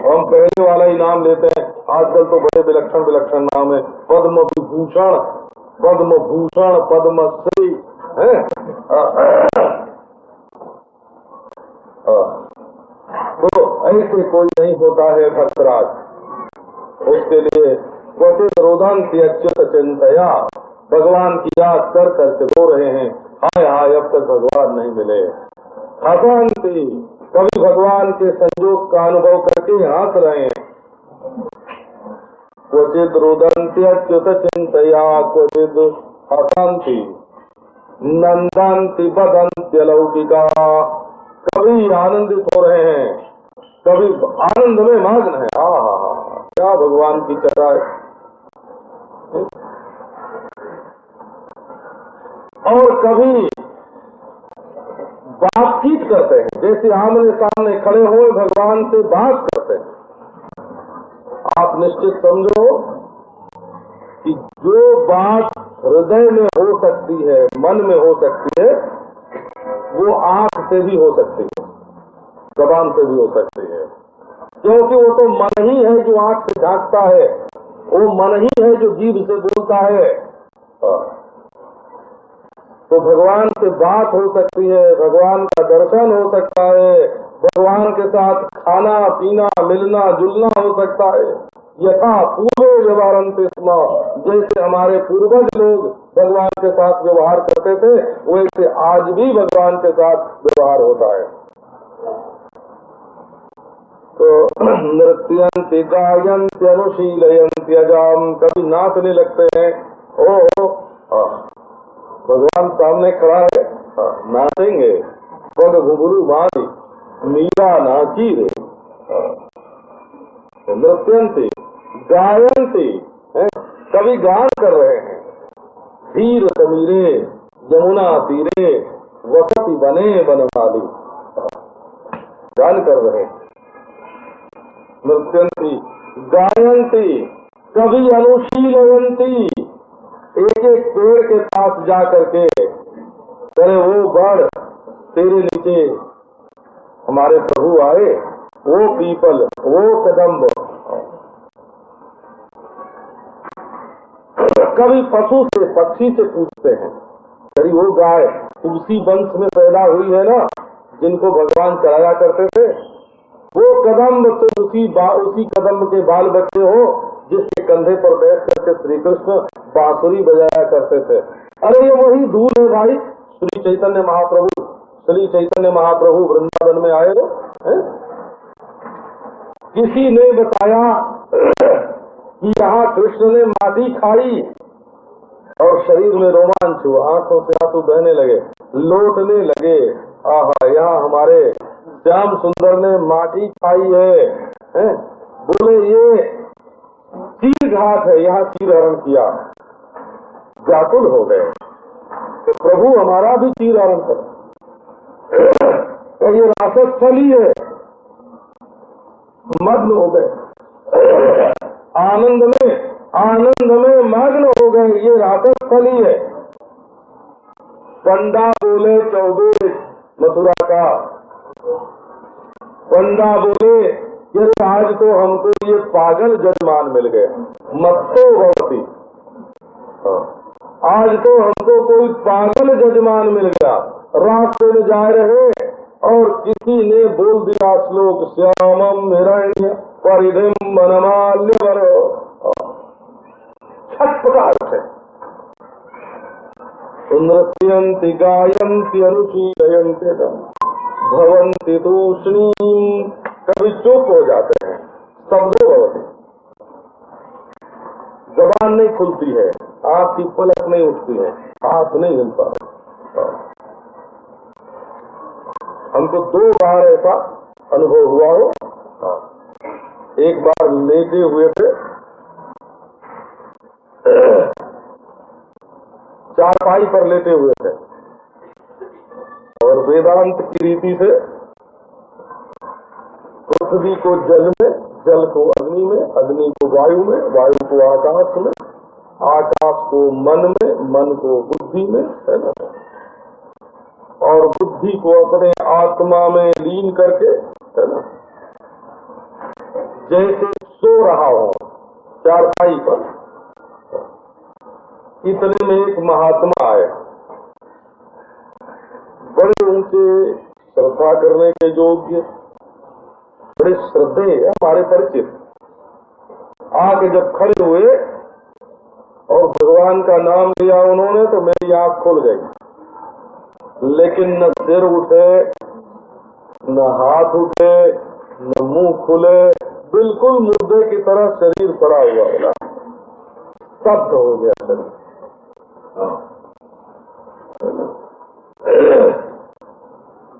हम पहले वाला ही नाम लेते हैं। आजकल तो बड़े विलक्षण विलक्षण नाम है, पद्म विभूषण, पद्म भूषण, पद्मश्री तो ऐसे कोई नहीं होता है भक्तराज। उसके लिए क्वचित रोदन्ति अच्युत चिंतया, भगवान की याद कर करके रो रहे हैं, हाय हाय अब तक भगवान नहीं मिले। हसन्ति, कभी भगवान के संयोग का अनुभव करके हंस रहे हैं। क्वचित रोदन्ति अच्युत चिंतया क्वचित हसन्ति नंदन्ति बदन्ति अलौकिका, कभी आनंदित हो रहे हैं, कभी आनंद में मग्न है। क्या भगवान की चर्चा है। और कभी बातचीत करते हैं, जैसे आमने सामने खड़े हुए भगवान से बात करते हैं। आप निश्चित समझो कि जो बात हृदय में हो सकती है, मन में हो सकती है, वो आंख से भी हो सकती है। जबान से भी हो सकती है, क्योंकि वो तो मन ही है जो आंख से झांकता है, वो मन ही है जो जीभ से बोलता है। तो भगवान से बात हो सकती है, भगवान का दर्शन हो सकता है, भगवान के साथ खाना पीना मिलना जुलना हो सकता है। यथा पूर्वे व्यवहारन्ते स्म, जैसे हमारे पूर्वज लोग भगवान के साथ व्यवहार करते थे, वैसे आज भी भगवान के साथ व्यवहार होता है। तो नृत्यन्ति गायन्ति अनुशीलयन्ति अजाम, कभी नाचने लगते हैं। ओ भगवान सामने खड़ा है, नाचेंगे, पग घुंघरू मारी मीरा नाची रे। नृत्यन्ति गायन्ति, कभी गान कर रहे हैं। धीर समीरे यमुना तीरे वसति बने बनवाली, गान कर रहे हैं। नृत्यन्ति गायन्ति, कभी अनुशीलयन्ति, एक एक पेड़ के पास जा करके, अरे वो बड़ तेरे नीचे हमारे प्रभु आए, वो पीपल वो कदम्ब। कभी पशु से पक्षी से पूछते हैं, अरे वो गाय उसी वंश में पैदा हुई है ना जिनको भगवान चलाया करते थे, वो कदम्ब तो उसी कदम्ब के बाल बच्चे हो जिसके कंधे पर बैठ करके श्री कृष्ण बांसुरी बजाया करते थे। अरे ये वही धूल है भाई। श्री चैतन्य महाप्रभु वृंदावन में आए हो, किसी ने बताया कि यहाँ कृष्ण ने माटी खाई और शरीर में रोमांच हुआ, आंखों से आंसू बहने लगे, लौटने लगे। आहा, यहाँ हमारे श्याम सुंदर ने माटी खाई है। बोले ये चीर घाट है, यहाँ चीर हरण किया। व्याकुल हो गए तो प्रभु हमारा भी चीर हरण कर। ये रासस्थली है, मग्न हो गए, आनंद में मग्न हो गए। ये रासस्थली है। पंडा बोले चौबे मथुरा का, पंडा बोले ये आज तो हमको ये पागल जजमान मिल गए, मत्तो भवती, आज तो हमको कोई पागल जजमान मिल गया। रास्ते में जा रहे और किसी ने बोल दिया श्लोक, श्यामम हिरण्य परिधिम वनमाल्य वरो, छटपटा उठे। नृत्यन्ति गायन्ति अनुशीलयन्ति भवन्ति तूष्णीं, कभी चुप हो जाते हैं। शब्दों भवति, जबान नहीं खुलती है, आंख की पलक नहीं उठती है, हाथ नहीं हिलता। हमको 2 बार ऐसा अनुभव हुआ हो। एक बार लेटे हुए थे, चारपाई पर लेटे हुए थे और वेदांत की रीति से पृथ्वी को जल में, जल को अग्नि में, अग्नि को वायु में, वायु को आकाश में, आकाश को मन में, मन को बुद्धि में, है ना, और बुद्धि को अपने आत्मा में लीन करके, है ना, जैसे सो रहा हो चारपाई पर। इतने में एक महात्मा आए, बड़े ऊंचे, श्रद्धा करने के योग्य, बड़े श्रद्धेय, हमारे परिचित। आके जब खड़े हुए और भगवान का नाम लिया उन्होंने, तो मेरी आंख खुल गई। लेकिन न सिर उठे, न हाथ उठे, न मुंह खुले, बिल्कुल मुर्दे की तरह शरीर पड़ा हुआ मिला, स्तब्ध हो गया शरीर।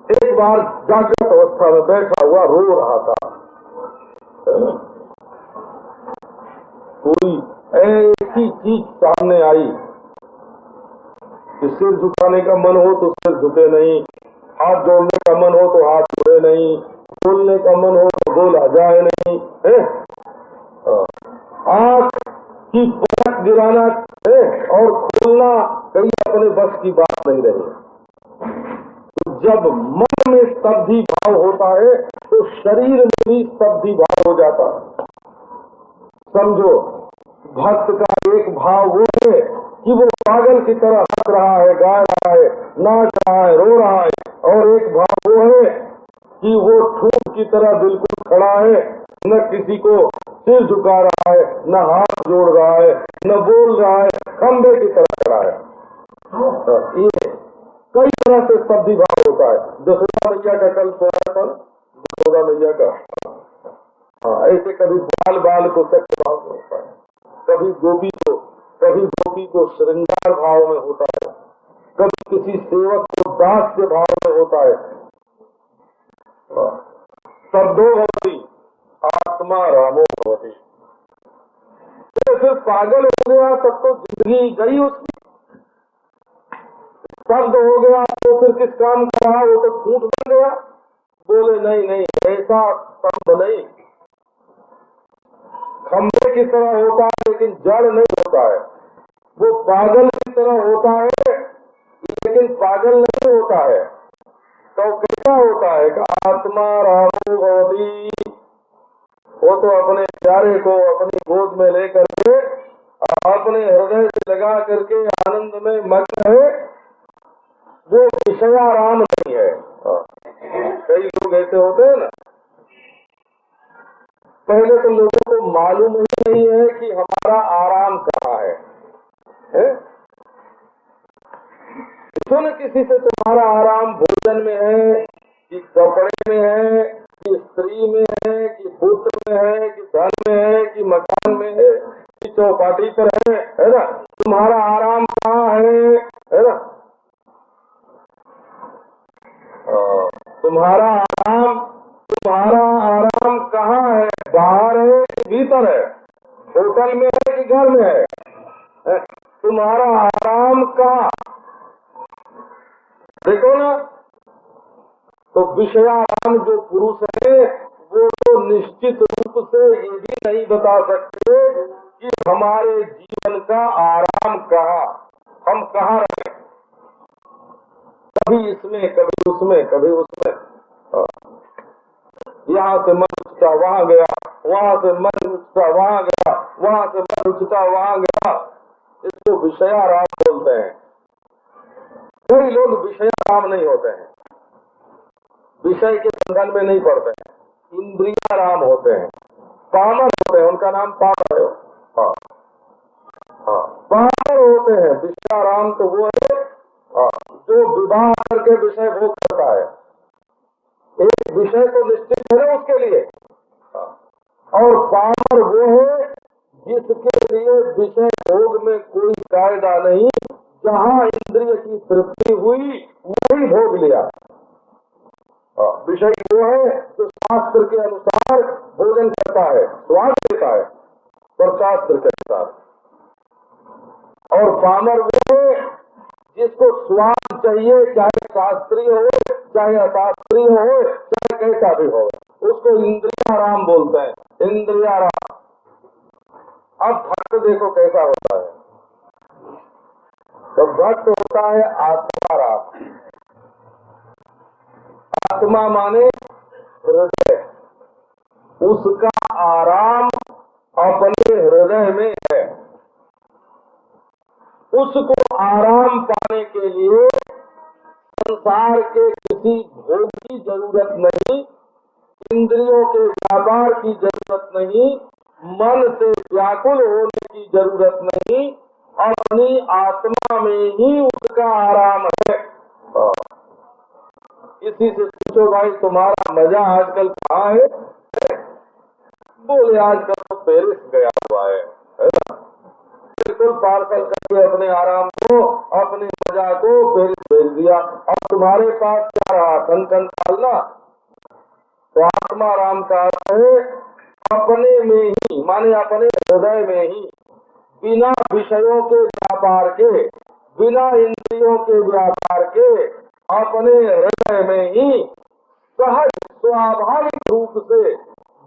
एक बार जागृत अवस्था में बैठा हुआ रो रहा था। कोई ऐसी चीज सामने आई कि सिर झुकाने का मन हो तो सिर झुके नहीं, हाथ जोड़ने का मन हो तो हाथ जोड़े नहीं, बोलने का मन हो तो बोला जाए नहीं, है? आंख की पलक गिराना है और खोलना कहीं अपने बस की बात नहीं रही। तो जब मन में स्तब्धि भाव होता है तो शरीर में भी स्तब्धि भाव हो जाता है। समझो, भक्त का एक भाव वो है कि वो पागल की तरह हंस रहा है, गा रहा है, नाच रहा है, रो रहा है, और एक भाव वो है कि वो ठूठ की तरह बिल्कुल खड़ा है, न किसी को सिर झुका रहा है, न हाथ जोड़ रहा है, न बोल रहा है, खंबे की तरह खड़ा है। ये कई तरह से स्तब्धि भाव होता है। जसोदा मैया का कल सोया था, जसोदा मैया का, हाँ, ऐसे कभी बाल बाल को सत्य भाव में होता है, कभी गोपी को श्रृंगार भाव में होता है, कभी किसी सेवक को दास के भाव में होता है। शब्दों भवति आत्मा रामो भवति। तो फिर पागल हो गया तब तो जिंदगी गई उसकी। शब्द हो गया तो फिर किस काम का रहा, वो तो फूट बन गया। बोले नहीं, ऐसा शब्द नहीं, खंबे की तरह होता है लेकिन जड़ नहीं होता है। वो पागल की तरह होता है लेकिन पागल नहीं होता है। तो कैसा होता है कि आत्मा रामो भवति। वो तो अपने प्यारे को अपनी गोद में लेकर के अपने हृदय से लगा करके आनंद में मग्न है। वो विषयाराम नहीं है। कई लोग ऐसे होते हैं ना, पहले तो लोगों को मालूम ही नहीं है कि हमारा आराम कहाँ है? पूछो न किसी से, तुम्हारा आराम भोजन में है कि कपड़े में है कि स्त्री में है कि पुत्र में है कि धन में है कि मकान में है कि चौपाटी पर है ना? तुम्हारा आराम कहाँ है ना? तुम्हारा आराम कहाँ है? बाहर है कि भीतर है? होटल में है कि घर में है? तुम्हारा आराम कहाँ? देखो ना, तो विषयाराम जो पुरुष है वो तो निश्चित रूप से ये भी नहीं बता सकते कि हमारे जीवन का आराम कहाँ, हम कहाँ रहे। कभी इसमें, कभी उसमें, कभी उसमें। यहाँ से मन उठता वहाँ गया, वहाँ से मन उठता वहाँ गया, वहाँ से मन उठता वहाँ गया। इसको विषयाराम बोलते हैं। कई लोग विषयाराम नहीं होते हैं, विषय के बंधन में नहीं पड़ते हैं, इंद्रियाराम होते हैं, पामर होते हैं। उनका नाम पामर है। हाँ, पामर होते हैं। विषयाराम तो वो है जो विवाह करके विषय भोग करता है। एक विषय तो निश्चित है ना उसके लिए। और पामर वो है जिसके लिए विषय भोग में कोई कायदा नहीं, जहाँ इंद्रिय की तृप्ति हुई वही भोग लिया। विषय वो है जो शास्त्र के अनुसार भोजन करता है, स्वाद देता है, पर शास्त्र के अनुसार। और पामर वो है जिसको स्वाद चाहिए, चाहे शास्त्रीय हो चाहे अशास्त्रीय हो चाहे कैसा भी हो, उसको इंद्रियाराम बोलते हैं। इंद्रियाराम। अब भक्त देखो कैसा होता है। तो भक्त होता है आत्माराम। आत्मा माने हृदय। उसका आराम अपने हृदय में है। उसको आराम पाने के लिए संसार के किसी भोग की जरूरत नहीं, इंद्रियों के व्यापार की जरूरत नहीं, मन से व्याकुल होने की जरूरत नहीं। अपनी आत्मा में ही उसका आराम है। किसी से पूछो भाई तुम्हारा मजा आजकल कहाँ है? बोले आजकल तो पेरिस गया हुआ है ना? बिल्कुल पार्सल करके अपने आराम को, अपने मजा को पेरिस भेज दिया। अब तुम्हारे पास क्या रहा? कंकन डालना। तो आत्मा राम का अर्थ है अपने में ही, माने अपने हृदय में ही, बिना विषयों के व्यापार के, बिना इंद्रियों के व्यापार के, अपने हृदय में ही सहज स्वाभाविक रूप से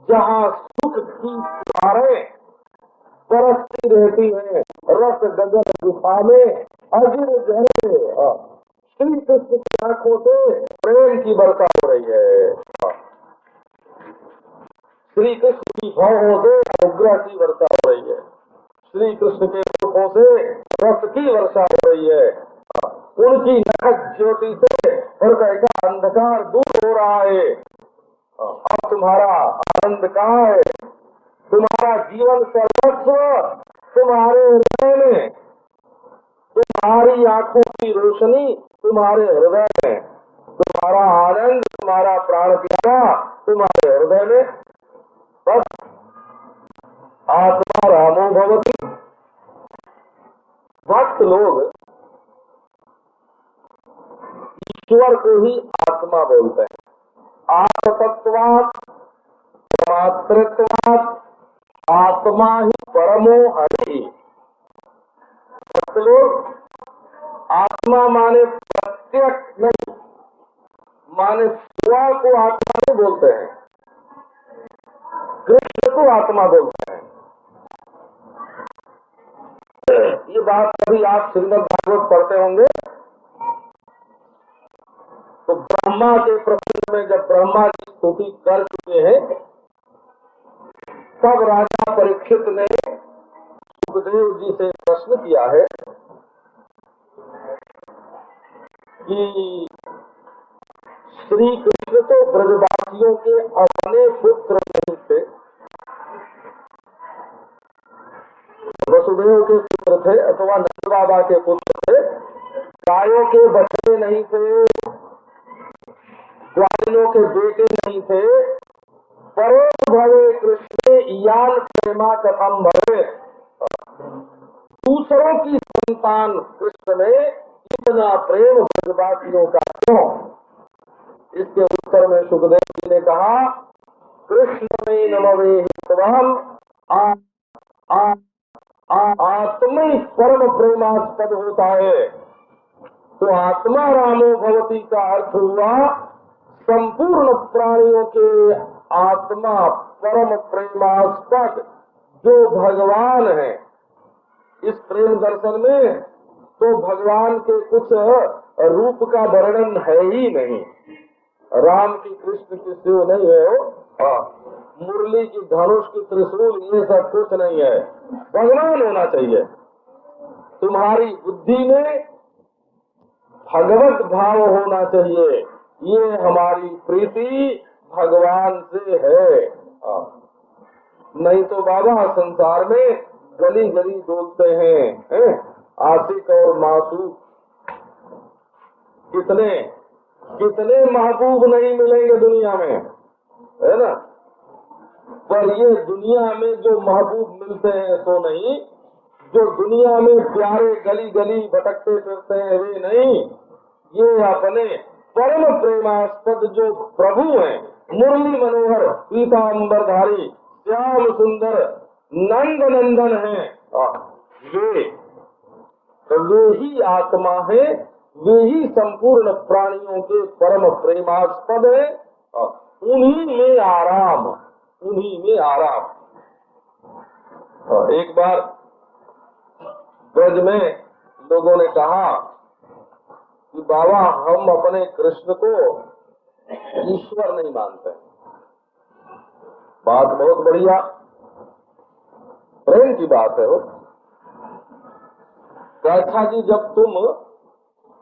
जहाँ सुख की धारें बरसती रहती हैं, रस गगन गुफा में अजीर झरे श्री कृष्ण की आंखों से प्रेम की वर्षा हो रही है, श्री कृष्ण की भावों से अनुग्रह की वर्षा हो रही है, श्री कृष्ण के रूपों से रस की वर्षा हो रही है, उनकी नखत ज्योति से हृदय का अंधकार दूर हो रहा है। अब तुम्हारा आनंद कहाँ है? तुम्हारा जीवन सर्वस्व तुम्हारे हृदय में, तुम्हारी आंखों की रोशनी तुम्हारे हृदय में, तुम्हारा आनंद, तुम्हारा प्राण प्यारा तुम्हारे हृदय में। बस आत्मा रामो भवति। भक्त लोग ईश्वर को ही आत्मा बोलते हैं। आत्मतत्वात् मातृत्वात् आत्मा ही परमो हरि। भक्त लोग आत्मा माने प्रत्यक्ष नहीं, माने स्वा को आत्मा नहीं बोलते हैं, कृष्ण को आत्मा बोलते हैं। ये बात कभी आप श्रीमद् भागवत पढ़ते होंगे तो ब्रह्मा के प्रसंग में जब ब्रह्मा की स्तुति कर चुके हैं तब राजा परीक्षित ने सुखदेव जी से प्रश्न किया है कि श्री कृष्ण तो ब्रजवासियों के अपने पुत्र नहीं थे, वसुदेव के पुत्र थे अथवा नंद बाबा के पुत्र थे, गायों के बच्चे नहीं थे, ग्वालिनों के बेटे नहीं थे। परो भवे कृष्ण यान प्रेमा कथम भवे। दूसरों की संतान कृष्ण में इतना प्रेम ब्रजवासियों का क्यों? इसके उत्तर में सुखदेव जी ने कहा कृष्ण में नमवे हितवाम आत्मा ही परम प्रेमास्पद होता है। तो आत्मा रामो भवती का अर्थ हुआ संपूर्ण प्राणियों के आत्मा परम प्रेमास्पद जो भगवान है। इस प्रेम दर्शन में तो भगवान के कुछ रूप का वर्णन है ही नहीं। राम की कृष्ण की शिव नहीं है हो, मुरली की धनुष की त्रिशूल ये सब कुछ नहीं है, भगवान होना चाहिए। तुम्हारी बुद्धि में भगवत भाव होना चाहिए, ये हमारी प्रीति भगवान से है। नहीं तो बाबा संसार में गली गली बोलते हैं, आशिक और मासूक। कितने कितने महबूब नहीं मिलेंगे दुनिया में, है ना? पर ये दुनिया में जो महबूब मिलते हैं सो नहीं, जो दुनिया में प्यारे गली गली भटकते फिरते हैं वे नहीं। ये अपने परम प्रेमास्पद जो प्रभु हैं, मुरली मनोहर पीताम्बरधारी श्याम सुंदर नंद नंदन हैं, वे ही आत्मा है, वे ही संपूर्ण प्राणियों के परम प्रेमास्पद है। उन्हीं में आराम, उन्हीं में आराम। एक बार ब्रज में लोगों ने कहा कि बाबा हम अपने कृष्ण को ईश्वर नहीं मानते। बात बहुत बढ़िया, प्रेम की बात है। अच्छा जी, जब तुम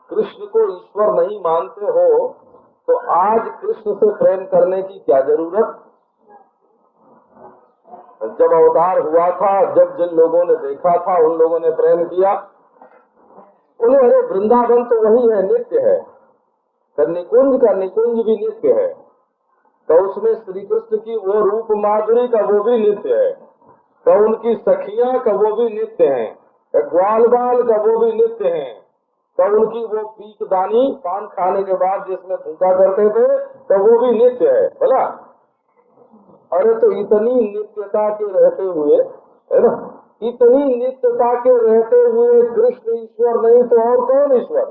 कृष्ण को ईश्वर नहीं मानते हो तो आज कृष्ण से प्रेम करने की क्या जरूरत? जब अवतार हुआ था, जब जिन लोगों ने देखा था उन लोगों ने प्रेम किया। उन्हें अरे वृंदावन तो वही है, नित्य है, निकुंज का निकुंज भी नित्य है, तो उसमें श्री कृष्ण की वो रूप माधुरी का वो भी नित्य है, तो उनकी सखियां का वो भी नित्य है, ग्वाल बाल का वो भी नित्य है, तो उनकी वो पीक दानी पान खाने के बाद जिसमें फूका करते थे तो वो भी नित्य है बोला। अरे तो इतनी नित्यता के रहते हुए, है ना, इतनी नित्यता के रहते हुए कृष्ण ईश्वर नहीं तो और कौन ईश्वर?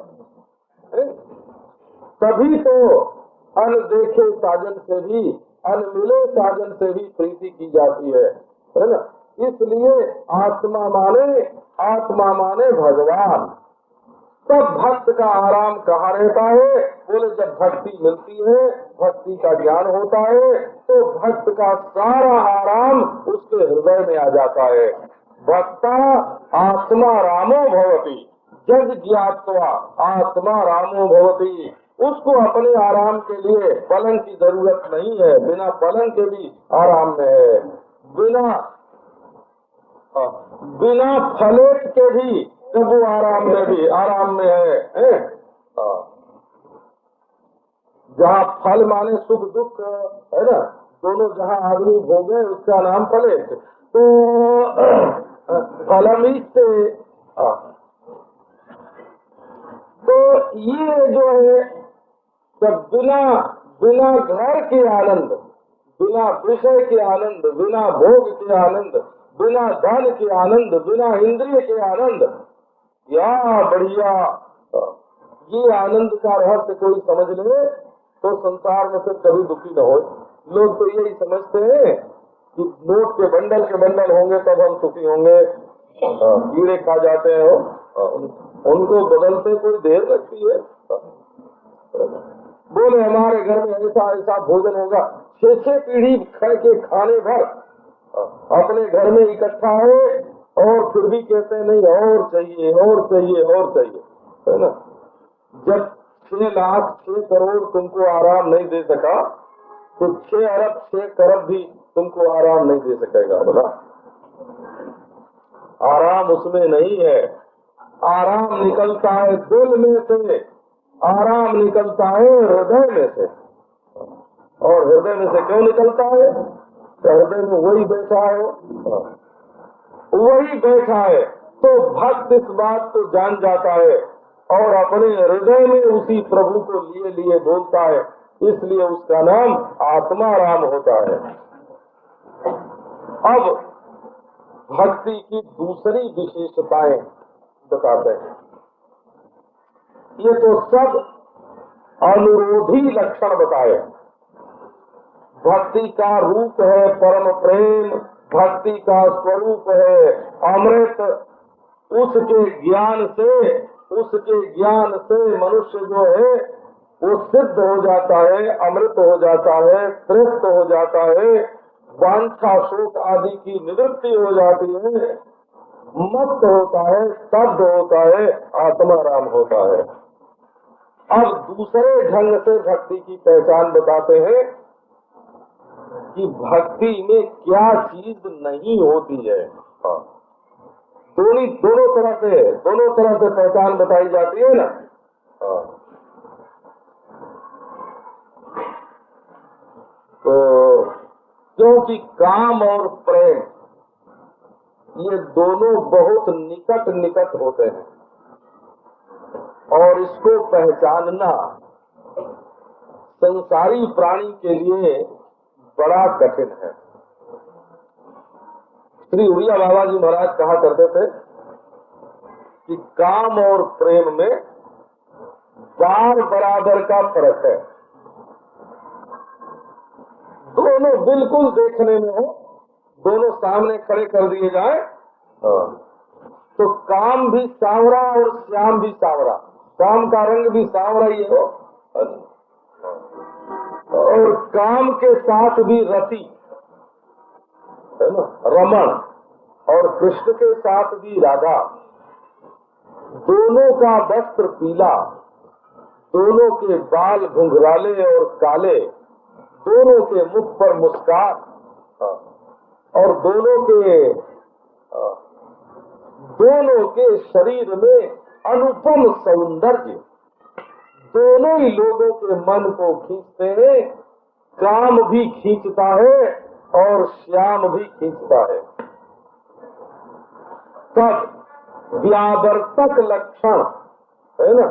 तभी तो अनदेखे साजन से भी, अनमिले साजन से भी प्रीति की जाती है ना। इसलिए आत्मा माने भगवान। तब भक्त का आराम कहाँ रहता है? बोले जब भक्ति मिलती है, भक्ति का ज्ञान होता है, तो भक्त का सारा आराम उसके हृदय में आ जाता है। भक्ता आत्मा रामो भवति, जग ज्ञात्वा आत्मा रामो भवति। उसको अपने आराम के लिए पलंग की जरूरत नहीं है, बिना पलंग के भी आराम में है, बिना फलेट के भी जब वो आराम में है? जहाँ फल माने सुख दुख है ना, दोनों जहाँ आदमी भोगे उसका नाम फलेट। तो फलमिष्टे, तो ये जो है जब बिना घर के आनंद, बिना विषय के आनंद, बिना भोग के आनंद, बिना धन के आनंद, बिना इंद्रिय के आनंद, या बढ़िया, ये आनंद का रहस्य कोई समझ ले तो संसार में फिर कभी दुखी न हो। लोग तो यही समझते हैं कि नोट के बंडल होंगे तब हम सुखी होंगे। कीड़े खा जाते हैं उनको बदलते कोई देर लगती है। बोले हमारे घर में ऐसा भोजन होगा, 6 पीढ़ी के खाने भर अपने घर में इकट्ठा है और फिर भी कहते हैं नहीं और चाहिए और चाहिए और चाहिए, है ना। जब 6 लाख 6 करोड़ तुमको आराम नहीं दे सका तो 6 अरब 6 करोड़ भी तुमको आराम नहीं दे सकेगा। बोला आराम उसमें नहीं है, आराम निकलता है दिल में से, आराम निकलता है हृदय में से। और हृदय में से क्यों निकलता है? हृदय में वही बैठा है, वही बैठा है। तो भक्त इस बात को जान जाता है और अपने हृदय में उसी प्रभु को लिए लिए बोलता है, इसलिए उसका नाम आत्मा राम होता है। अब भक्ति की दूसरी विशेषताएं बताते हैं। ये तो सब अनुरोधी लक्षण बताए। भक्ति का रूप है परम प्रेम, भक्ति का स्वरूप है अमृत। उसके ज्ञान से मनुष्य जो है वो सिद्ध हो जाता है, अमृत हो जाता है, तृप्त हो जाता है, वांछा शोक आदि की निवृत्ति हो जाती है, मुक्त होता है, स्तब्ध होता है, आत्माराम होता है। अब दूसरे ढंग से भक्ति की पहचान बताते हैं कि भक्ति में क्या चीज नहीं होती है। दोनों तरह से पहचान बताई जाती है ना। तो क्योंकि काम और प्रेम ये दोनों बहुत निकट होते हैं और इसको पहचानना संसारी प्राणी के लिए बड़ा कठिन है। श्री उड़िया बाबा जी महाराज कहा करते थे कि काम और प्रेम में बार बराबर का फर्क है। दोनों बिल्कुल देखने में हो, दोनों सामने खड़े कर दिए जाए तो काम भी सांवरा और श्याम भी सांवरा, काम का रंग भी सांवरा ही हो और काम के साथ भी रति है ना, रमण, और कृष्ण के साथ भी राधा। दोनों का वस्त्र पीला, दोनों के बाल घुंघराले और काले, दोनों के मुख पर मुस्कान और दोनों के शरीर में अनुपम सौंदर्य, दोनों ही लोगों के मन को खींचते हैं। काम भी खींचता है और श्याम भी खींचता है। तब व्यावर्तक लक्षण है ना,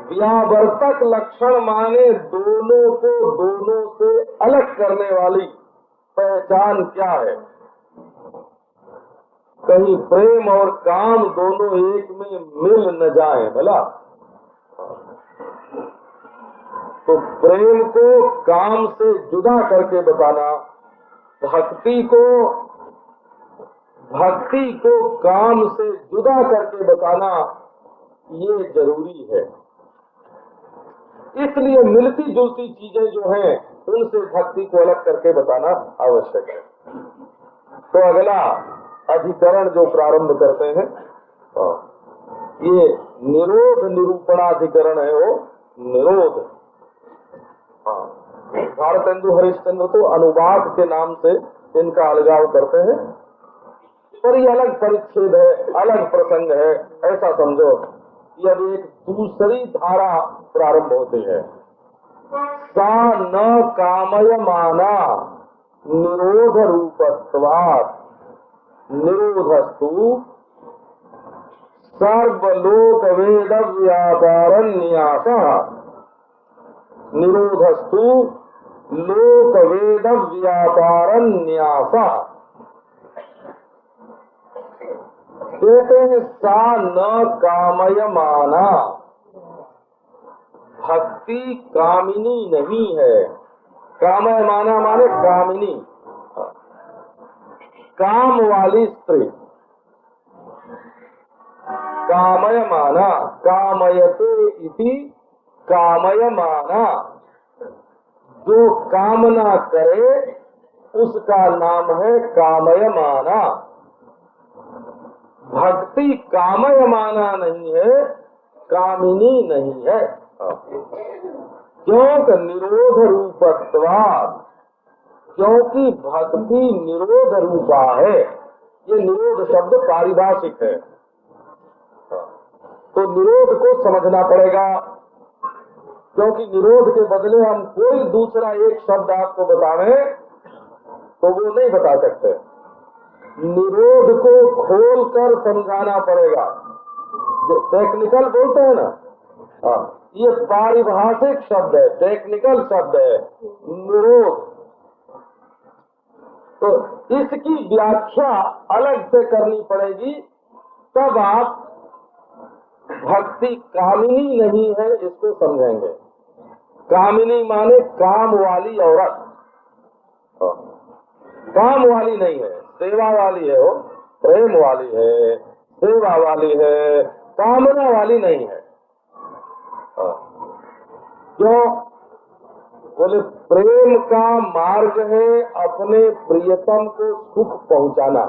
व्यावर्तक लक्षण माने दोनों को दोनों से अलग करने वाली पहचान क्या है। कहीं प्रेम और काम दोनों एक में मिल न जाए भला। तो प्रेम को काम से जुदा करके बताना, भक्ति को भक्ति को काम से जुदा करके बताना ये जरूरी है। इसलिए मिलती जुलती चीजें जो हैं उनसे भक्ति को अलग करके बताना आवश्यक है। तो अगला अधिकरण जो प्रारंभ करते हैं ये निरोध निरूपणाधिकरण है। वो निरोध, भारतेंदु हरिश्चंद्र तो अनुवाद के नाम से इनका अलगाव करते हैं, पर ये अलग परिच्छेद है, अलग प्रसंग है, ऐसा समझो। यह एक दूसरी धारा प्रारंभ होती है। सा न कामयमाना निरोध रूपत्वात् निरोधस्तु सर्वलोक वेद व्यापारं न्यासः निरोधस्तु लोक वेद व्यापारं न्यासः। कहते हैं सा न कामयमाना, भक्ति कामिनी नहीं है। कामयमाना माने कामिनी, काम वाली स्त्री। कामयमाना, कामयते इति कामयमाना, जो कामना करे उसका नाम है कामयमाना। भक्ति कामयमाना नहीं है, कामिनी नहीं है। क्योंकि निरोध रूपत्वात्, क्योंकि भक्ति निरोध रूपा है। ये निरोध शब्द पारिभाषिक है, तो निरोध को समझना पड़ेगा। क्योंकि निरोध के बदले हम कोई दूसरा एक शब्द आपको बतावें तो वो नहीं बता सकते। निरोध को खोल कर समझाना पड़ेगा। जो टेक्निकल बोलते हैं ना, ये पारिभाषिक शब्द है, टेक्निकल शब्द है निरोध। तो इसकी व्याख्या अलग से करनी पड़ेगी, तब आप भक्ति कामिनी नहीं है इसको समझेंगे। कामिनी माने काम वाली औरत, काम वाली नहीं है, सेवा वाली है। वो प्रेम वाली है, सेवा वाली है, कामना वाली नहीं है। क्यों? बोले प्रेम का मार्ग है अपने प्रियतम को सुख पहुंचाना,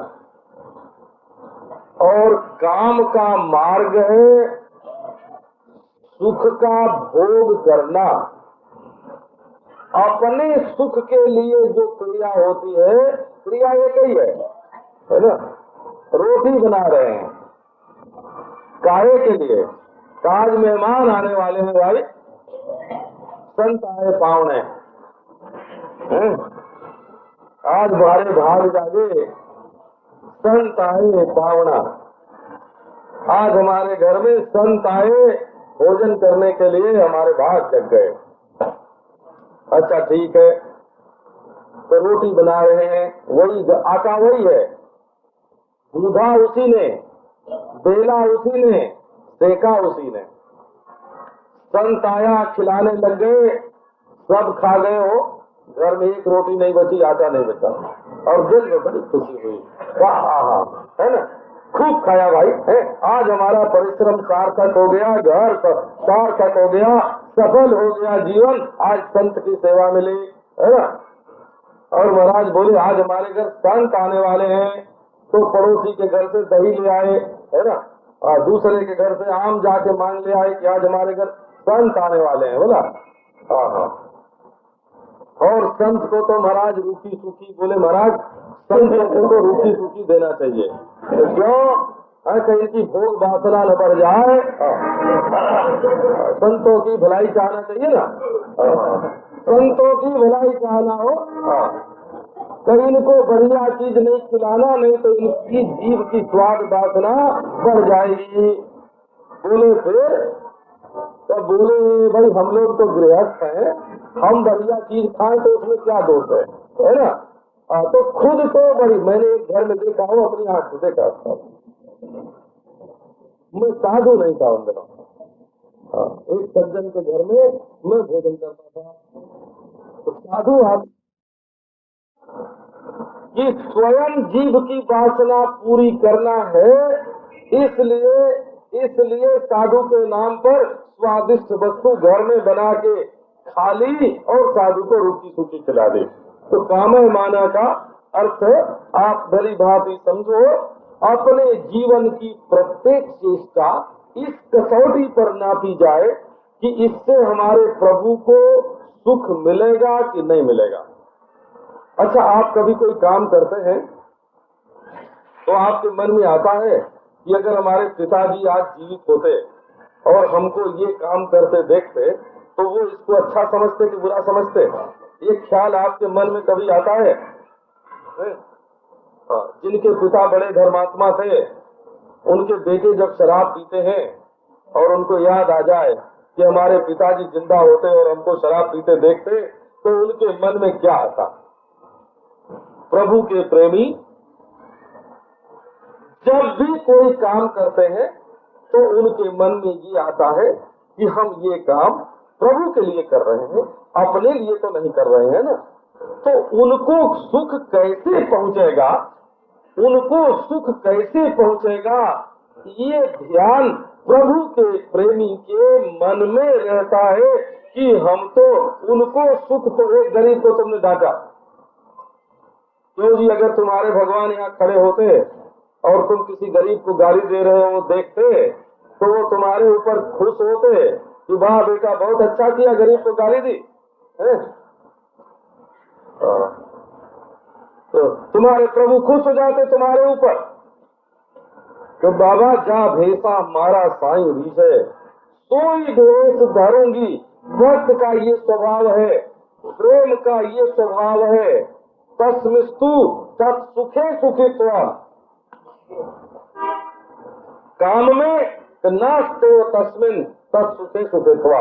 और काम का मार्ग है सुख का भोग करना। अपने सुख के लिए जो क्रिया होती है, क्रिया एक ही है ना। रोटी बना रहे हैं काहे के लिए? आज मेहमान आने वाले हैं भाई, संत आए पावने, आज भारे भाग जागे, संत आए पावना। आज हमारे घर में संत आए भोजन करने के लिए, हमारे भाग जग गए। अच्छा ठीक है, तो रोटी बना रहे हैं, वही आटा वही है, गूंधा उसी ने, बेला उसी ने, सेका उसी ने। संत आया, खिलाने लग गए, सब खा गए हो, घर में एक रोटी नहीं बची, आटा नहीं बचा, और दिल में बड़ी खुशी हुई। वाह, है ना, खूब खाया भाई है। आज हमारा परिश्रम सार्थक हो गया, घर सार्थक हो गया, सफल हो गया जीवन, आज संत की सेवा मिली, है ना। और महाराज बोले आज हमारे घर संत आने वाले हैं, तो पड़ोसी के घर से दही ले आए, है ना, और दूसरे के घर से आम जाके मांग ले आए कि आज हमारे घर संत आने वाले हैं। बोला हाँ। और संत को तो महाराज रूखी सूखी, बोले महाराज संत को रूखी सूखी देना चाहिए। तो क्यों? कहीं इनकी भोग वासना न बढ़ जाए। संतों की भलाई चाहना चाहिए ना, संतों की भलाई चाहना हो, कहीं इनको बढ़िया चीज नहीं खिलाना, नहीं तो इनकी जीव की स्वाद वासना बढ़ जाएगी। बोले फिर तो बोले भाई हम लोग तो गृहस्थ हैं, हम बढ़िया चीज खाएं तो उसमें क्या दोष है ना। तो खुद तो बड़ी, मैंने एक घर में देखा हूँ, अपनी आंख से देखा था, मैं साधु नहीं था उन दिनों। एक सज्जन के घर में मैं भोजन करता था, तो साधु कि स्वयं जीव की वासना पूरी करना है, इसलिए साधु के नाम पर स्वादिष्ट वस्तु घर में बना के खा ली और साधु को रुचि सूची खिला दी। तो कामय माना का अर्थ आप भली भांति समझो, अपने जीवन की प्रत्येक चेष्टा इस कसौटी पर नापी जाए कि इससे हमारे प्रभु को सुख मिलेगा कि नहीं मिलेगा। अच्छा, आप कभी कोई काम करते हैं तो आपके मन में आता है कि अगर हमारे पिताजी आज जीवित होते और हमको ये काम करते देखते तो वो इसको अच्छा समझते कि बुरा समझते? ये ख्याल आपके मन में कभी आता है? जिनके पिता बड़े धर्मात्मा थे, उनके बेटे जब शराब पीते हैं और उनको याद आ जाए कि हमारे पिताजी जिंदा होते और हमको शराब पीते देखते, तो उनके मन में क्या आता? प्रभु के प्रेमी जब भी कोई काम करते हैं तो उनके मन में ये आता है कि हम ये काम प्रभु के लिए कर रहे हैं, अपने लिए तो नहीं कर रहे हैं ना। तो उनको सुख कैसे पहुंचेगा, उनको सुख कैसे पहुंचेगा, ये ध्यान प्रभु के प्रेमी के मन में रहता है कि हम तो उनको सुख। तो एक गरीब को तुमने डांटा, क्यों जी? अगर तुम्हारे भगवान यहाँ खड़े होते और तुम किसी गरीब को गाली दे रहे हो देखते तो वो तुम्हारे ऊपर खुश होते कि वाह बेटा बहुत अच्छा किया, गरीब को गाली दी है? तो तुम्हारे प्रभु खुश हो जाते तुम्हारे ऊपर। तो बाबा जा भेसा मारा साईं रीझे, सोई भेष धरूंगी। भक्त का ये स्वभाव है, प्रेम का ये स्वभाव है। तस्मिस्तु तत्सुखे सुखित्वा, काम में नास्ते तस्मिन तत्सुखे सुखित्वा।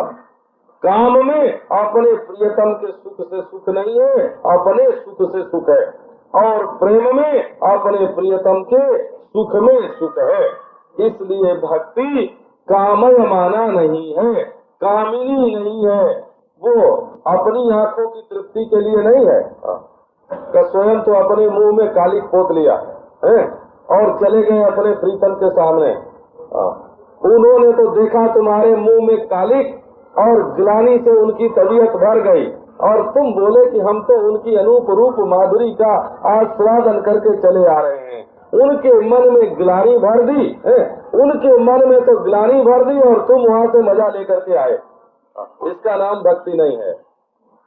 काम में अपने प्रियतम के सुख से सुख नहीं है, अपने सुख से सुख है। और प्रेम में अपने प्रियतम के सुख में सुख है। इसलिए भक्ति कामय माना नहीं है, कामिनी नहीं है। वो अपनी आंखों की तृप्ति के लिए नहीं है। स्वयं तो अपने मुंह में कालिक पोत लिया है और चले गए अपने प्रीतम के सामने। उन्होंने तो देखा तुम्हारे मुंह में कालिक और गिलानी से उनकी तबीयत भर गई और तुम बोले कि हम तो उनकी अनूप रूप माधुरी का आस्वादन करके चले आ रहे हैं। उनके मन में गिलानी भर दी है, उनके मन में तो गिलानी भर दी और तुम वहां से मजा लेकर के आए। इसका नाम भक्ति नहीं है।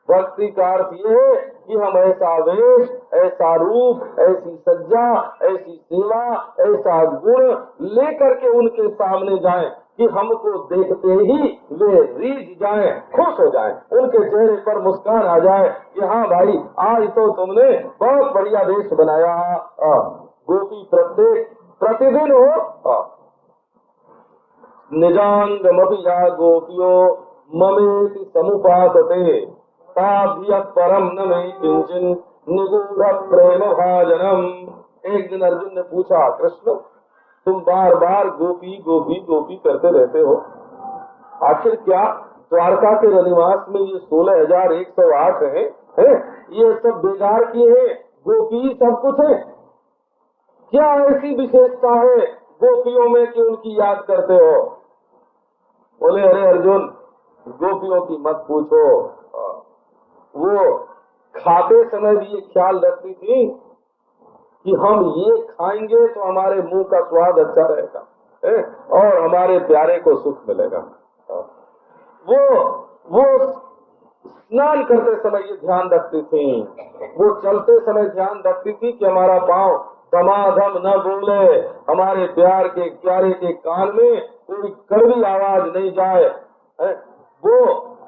भक्ति का अर्थ ये है कि हम ऐसा वेश, ऐसा रूप, ऐसी सज्जा, ऐसी सेवा, ऐसा गुण लेकर के उनके सामने जाएं कि हमको देखते ही वे रीझ जाएं, खुश हो जाएं, उनके चेहरे पर मुस्कान आ जाए कि हाँ भाई आज तो तुमने बहुत बढ़िया वेश बनाया। गोपी प्रत्येक प्रतिदिन हो निजांगमपि या गोपियो ममेति समुपासते ताभ्य परम न मे किंचन निगूढ़ प्रेम भाजनम। एक दिन अर्जुन ने पूछा, कृष्ण तुम बार बार गोपी गोपी गोपी करते रहते हो, आखिर क्या द्वारका के रनिवास में ये 16,108 है? ये सब बेकार किए हैं, गोपी सब कुछ है, क्या ऐसी विशेषता है गोपियों में कि उनकी याद करते हो? बोले अरे अर्जुन गोपियों की मत पूछो, वो खाते समय भी ये ख्याल रखती थी कि हम ये खाएंगे तो हमारे मुंह का स्वाद अच्छा रहेगा और हमारे प्यारे को सुख मिलेगा। वो स्नान करते समय ये ध्यान रखती थी, वो चलते समय ध्यान रखती थी कि हमारा पांव दमादम न बोले, हमारे प्यार के प्यारे के कान में कोई कड़वी आवाज नहीं जाए। वो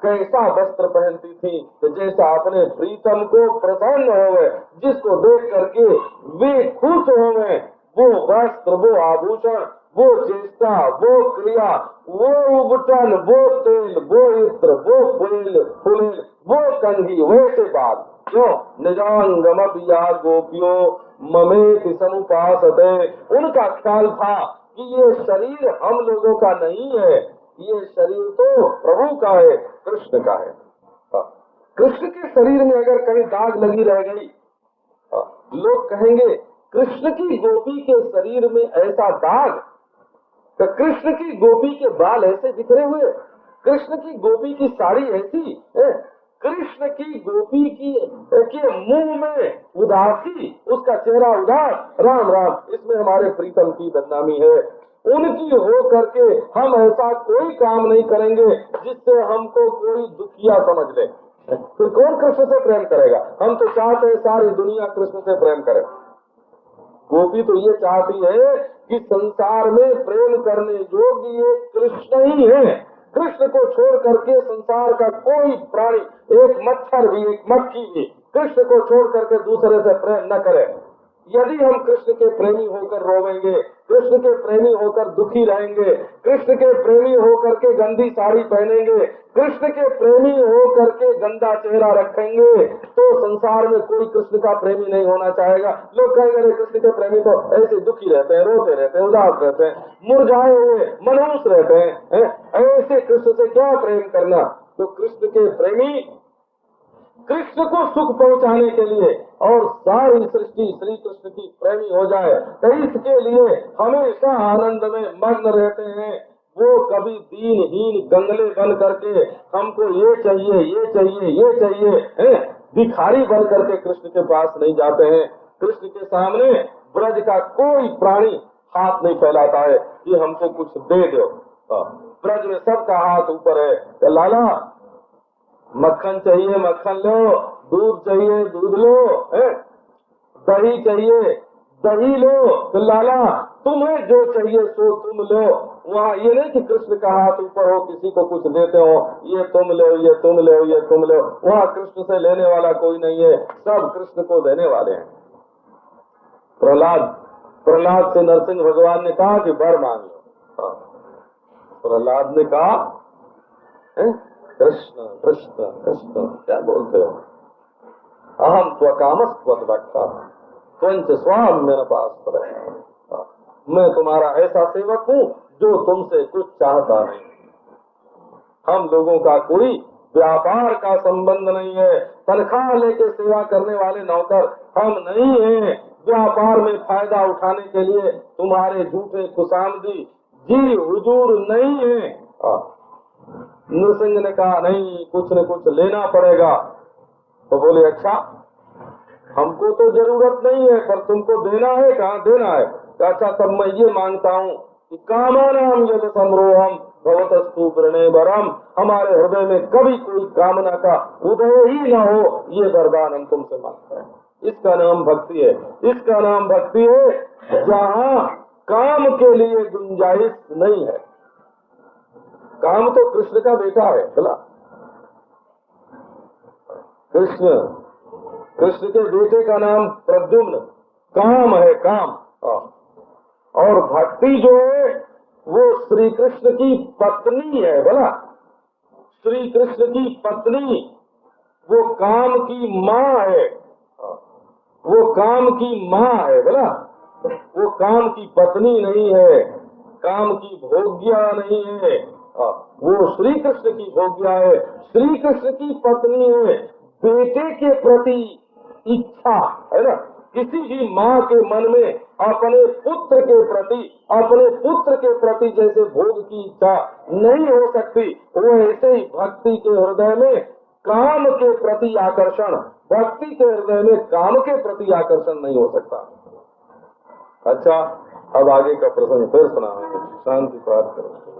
कैसा वस्त्र पहनती थी कि जैसा अपने प्रीतम को प्रसन्न होवे, जिसको देख करके वे खुश होवे, वो वस्त्र, वो आभूषण, वो चेष्टा, वो क्रिया, वो उबटन, वो तेल, वो इत्र, वो फूल, वो कंघी, वैसे बात क्यों? निजांगमपि या गोपियो ममेति समुपासते। उनका ख्याल था कि ये शरीर हम लोगों का नहीं है, ये शरीर तो प्रभु का है, कृष्ण का है। कृष्ण के शरीर में अगर कहीं दाग लगी रह गई लोग कहेंगे कृष्ण की गोपी के शरीर में ऐसा दाग, तो कृष्ण की गोपी के बाल ऐसे बिखरे हुए, कृष्ण की गोपी की साड़ी ऐसी, कृष्ण की गोपी की के मुंह में उदासी, उसका चेहरा उदास, राम राम, इसमें हमारे प्रीतम की बदनामी है। उनकी हो करके हम ऐसा कोई काम नहीं करेंगे जिससे हमको कोई दुखिया समझ ले। फिर कौन कृष्ण से प्रेम करेगा? हम तो चाहते हैं सारी दुनिया कृष्ण से प्रेम करे। गोपी तो ये चाहती है कि संसार में प्रेम करने योग्य ये कृष्ण ही है। कृष्ण को छोड़ करके संसार का कोई प्राणी, एक मच्छर भी, एक मक्खी भी कृष्ण को छोड़ करके दूसरे से प्रेम न करे। यदि हम कृष्ण के प्रेमी होकर रोवेंगे, कृष्ण के प्रेमी होकर दुखी रहेंगे, कृष्ण के प्रेमी होकर के गंदी साड़ी पहनेंगे, कृष्ण के प्रेमी होकर के गंदा चेहरा रखेंगे, तो संसार में कोई कृष्ण का प्रेमी नहीं होना चाहेगा। लोग कहेंगे अरे कृष्ण के प्रेमी तो ऐसे दुखी रहते हैं, रोते रहते हैं, उदास रहते हैं, मुरझाए हुए मनहूस रहते हैं, ऐसे कृष्ण से क्या प्रेम करना। तो कृष्ण के प्रेमी कृष्ण को सुख पहुंचाने के लिए और सारी सृष्टि श्री कृष्ण की प्रेमी हो जाए, तो इसके लिए हमेशा आनंद में मग्न रहते हैं। वो कभी दीनहीन गंगले बन करके हमको ये चाहिए, ये चाहिए, ये चाहिए, भिखारी बन करके कृष्ण के पास नहीं जाते हैं। कृष्ण के सामने ब्रज का कोई प्राणी हाथ नहीं फैलाता है कि हमको कुछ दे दो। ब्रज में सबका हाथ ऊपर है, तो लाला मक्खन चाहिए मक्खन लो, दूध चाहिए दूध लो, दही चाहिए दही लो, तो लाला तुम्हें जो चाहिए सो तुम लो। वहाँ ये नहीं कि कृष्ण का हाथ ऊपर हो किसी को कुछ देते हो, ये तुम लो, ये तुम लो, ये तुम लो। वहाँ कृष्ण से लेने वाला कोई नहीं है, सब कृष्ण को देने वाले हैं। प्रहलाद से नरसिंह भगवान ने कहा कि वर मांग लो। प्रहलाद ने कहा कृष्ण कृष्ण कृष्ण क्या बोलते हो, अहम त्वकामस्त्वद भक्ता त्वंच स्वाम मेरे पास, मैं तुम्हारा ऐसा सेवक हूँ जो तुमसे कुछ चाहता नहीं। हम लोगों का कोई व्यापार का संबंध नहीं है, तनख्वाह लेके सेवा करने वाले नौकर हम नहीं हैं। व्यापार में फायदा उठाने के लिए तुम्हारे झूठे खुशामदी जी हुजूर नहीं है। नृसिंह ने कहा नहीं, कुछ न कुछ लेना पड़ेगा। तो बोले अच्छा हमको तो जरूरत नहीं है, पर तुमको देना है, कहाँ देना है? अच्छा तब मैं ये मांगता हूँ कि कामानाम यद समरोहम भवतस्तु प्रणयवरम, हमारे हृदय में कभी कोई कामना का उदय ही न हो, ये वरदान हम तुमसे मांगते हैं। इसका नाम भक्ति है। इसका नाम भक्ति है जहाँ काम के लिए गुंजाइश नहीं है। काम तो कृष्ण का बेटा है, बोला कृष्ण के बेटे का नाम प्रद्युम्न, काम है काम। और भक्ति जो है वो श्री कृष्ण की पत्नी है, बोला श्री कृष्ण की पत्नी, वो काम की माँ है, वो काम की माँ है, बोला वो काम की पत्नी नहीं है, काम की भोग्या नहीं है, वो श्री कृष्ण की भोग्या है, श्री कृष्ण की पत्नी है। बेटे के प्रति इच्छा है ना, किसी भी माँ के मन में अपने पुत्र के प्रति जैसे भोग की इच्छा नहीं हो सकती, वो ऐसे ही भक्ति के हृदय में काम के प्रति आकर्षण, भक्ति के हृदय में काम के प्रति आकर्षण नहीं हो सकता। अच्छा अब आगे का प्रसंग फिर सुनाएंगे। शांति प्राप्त करें।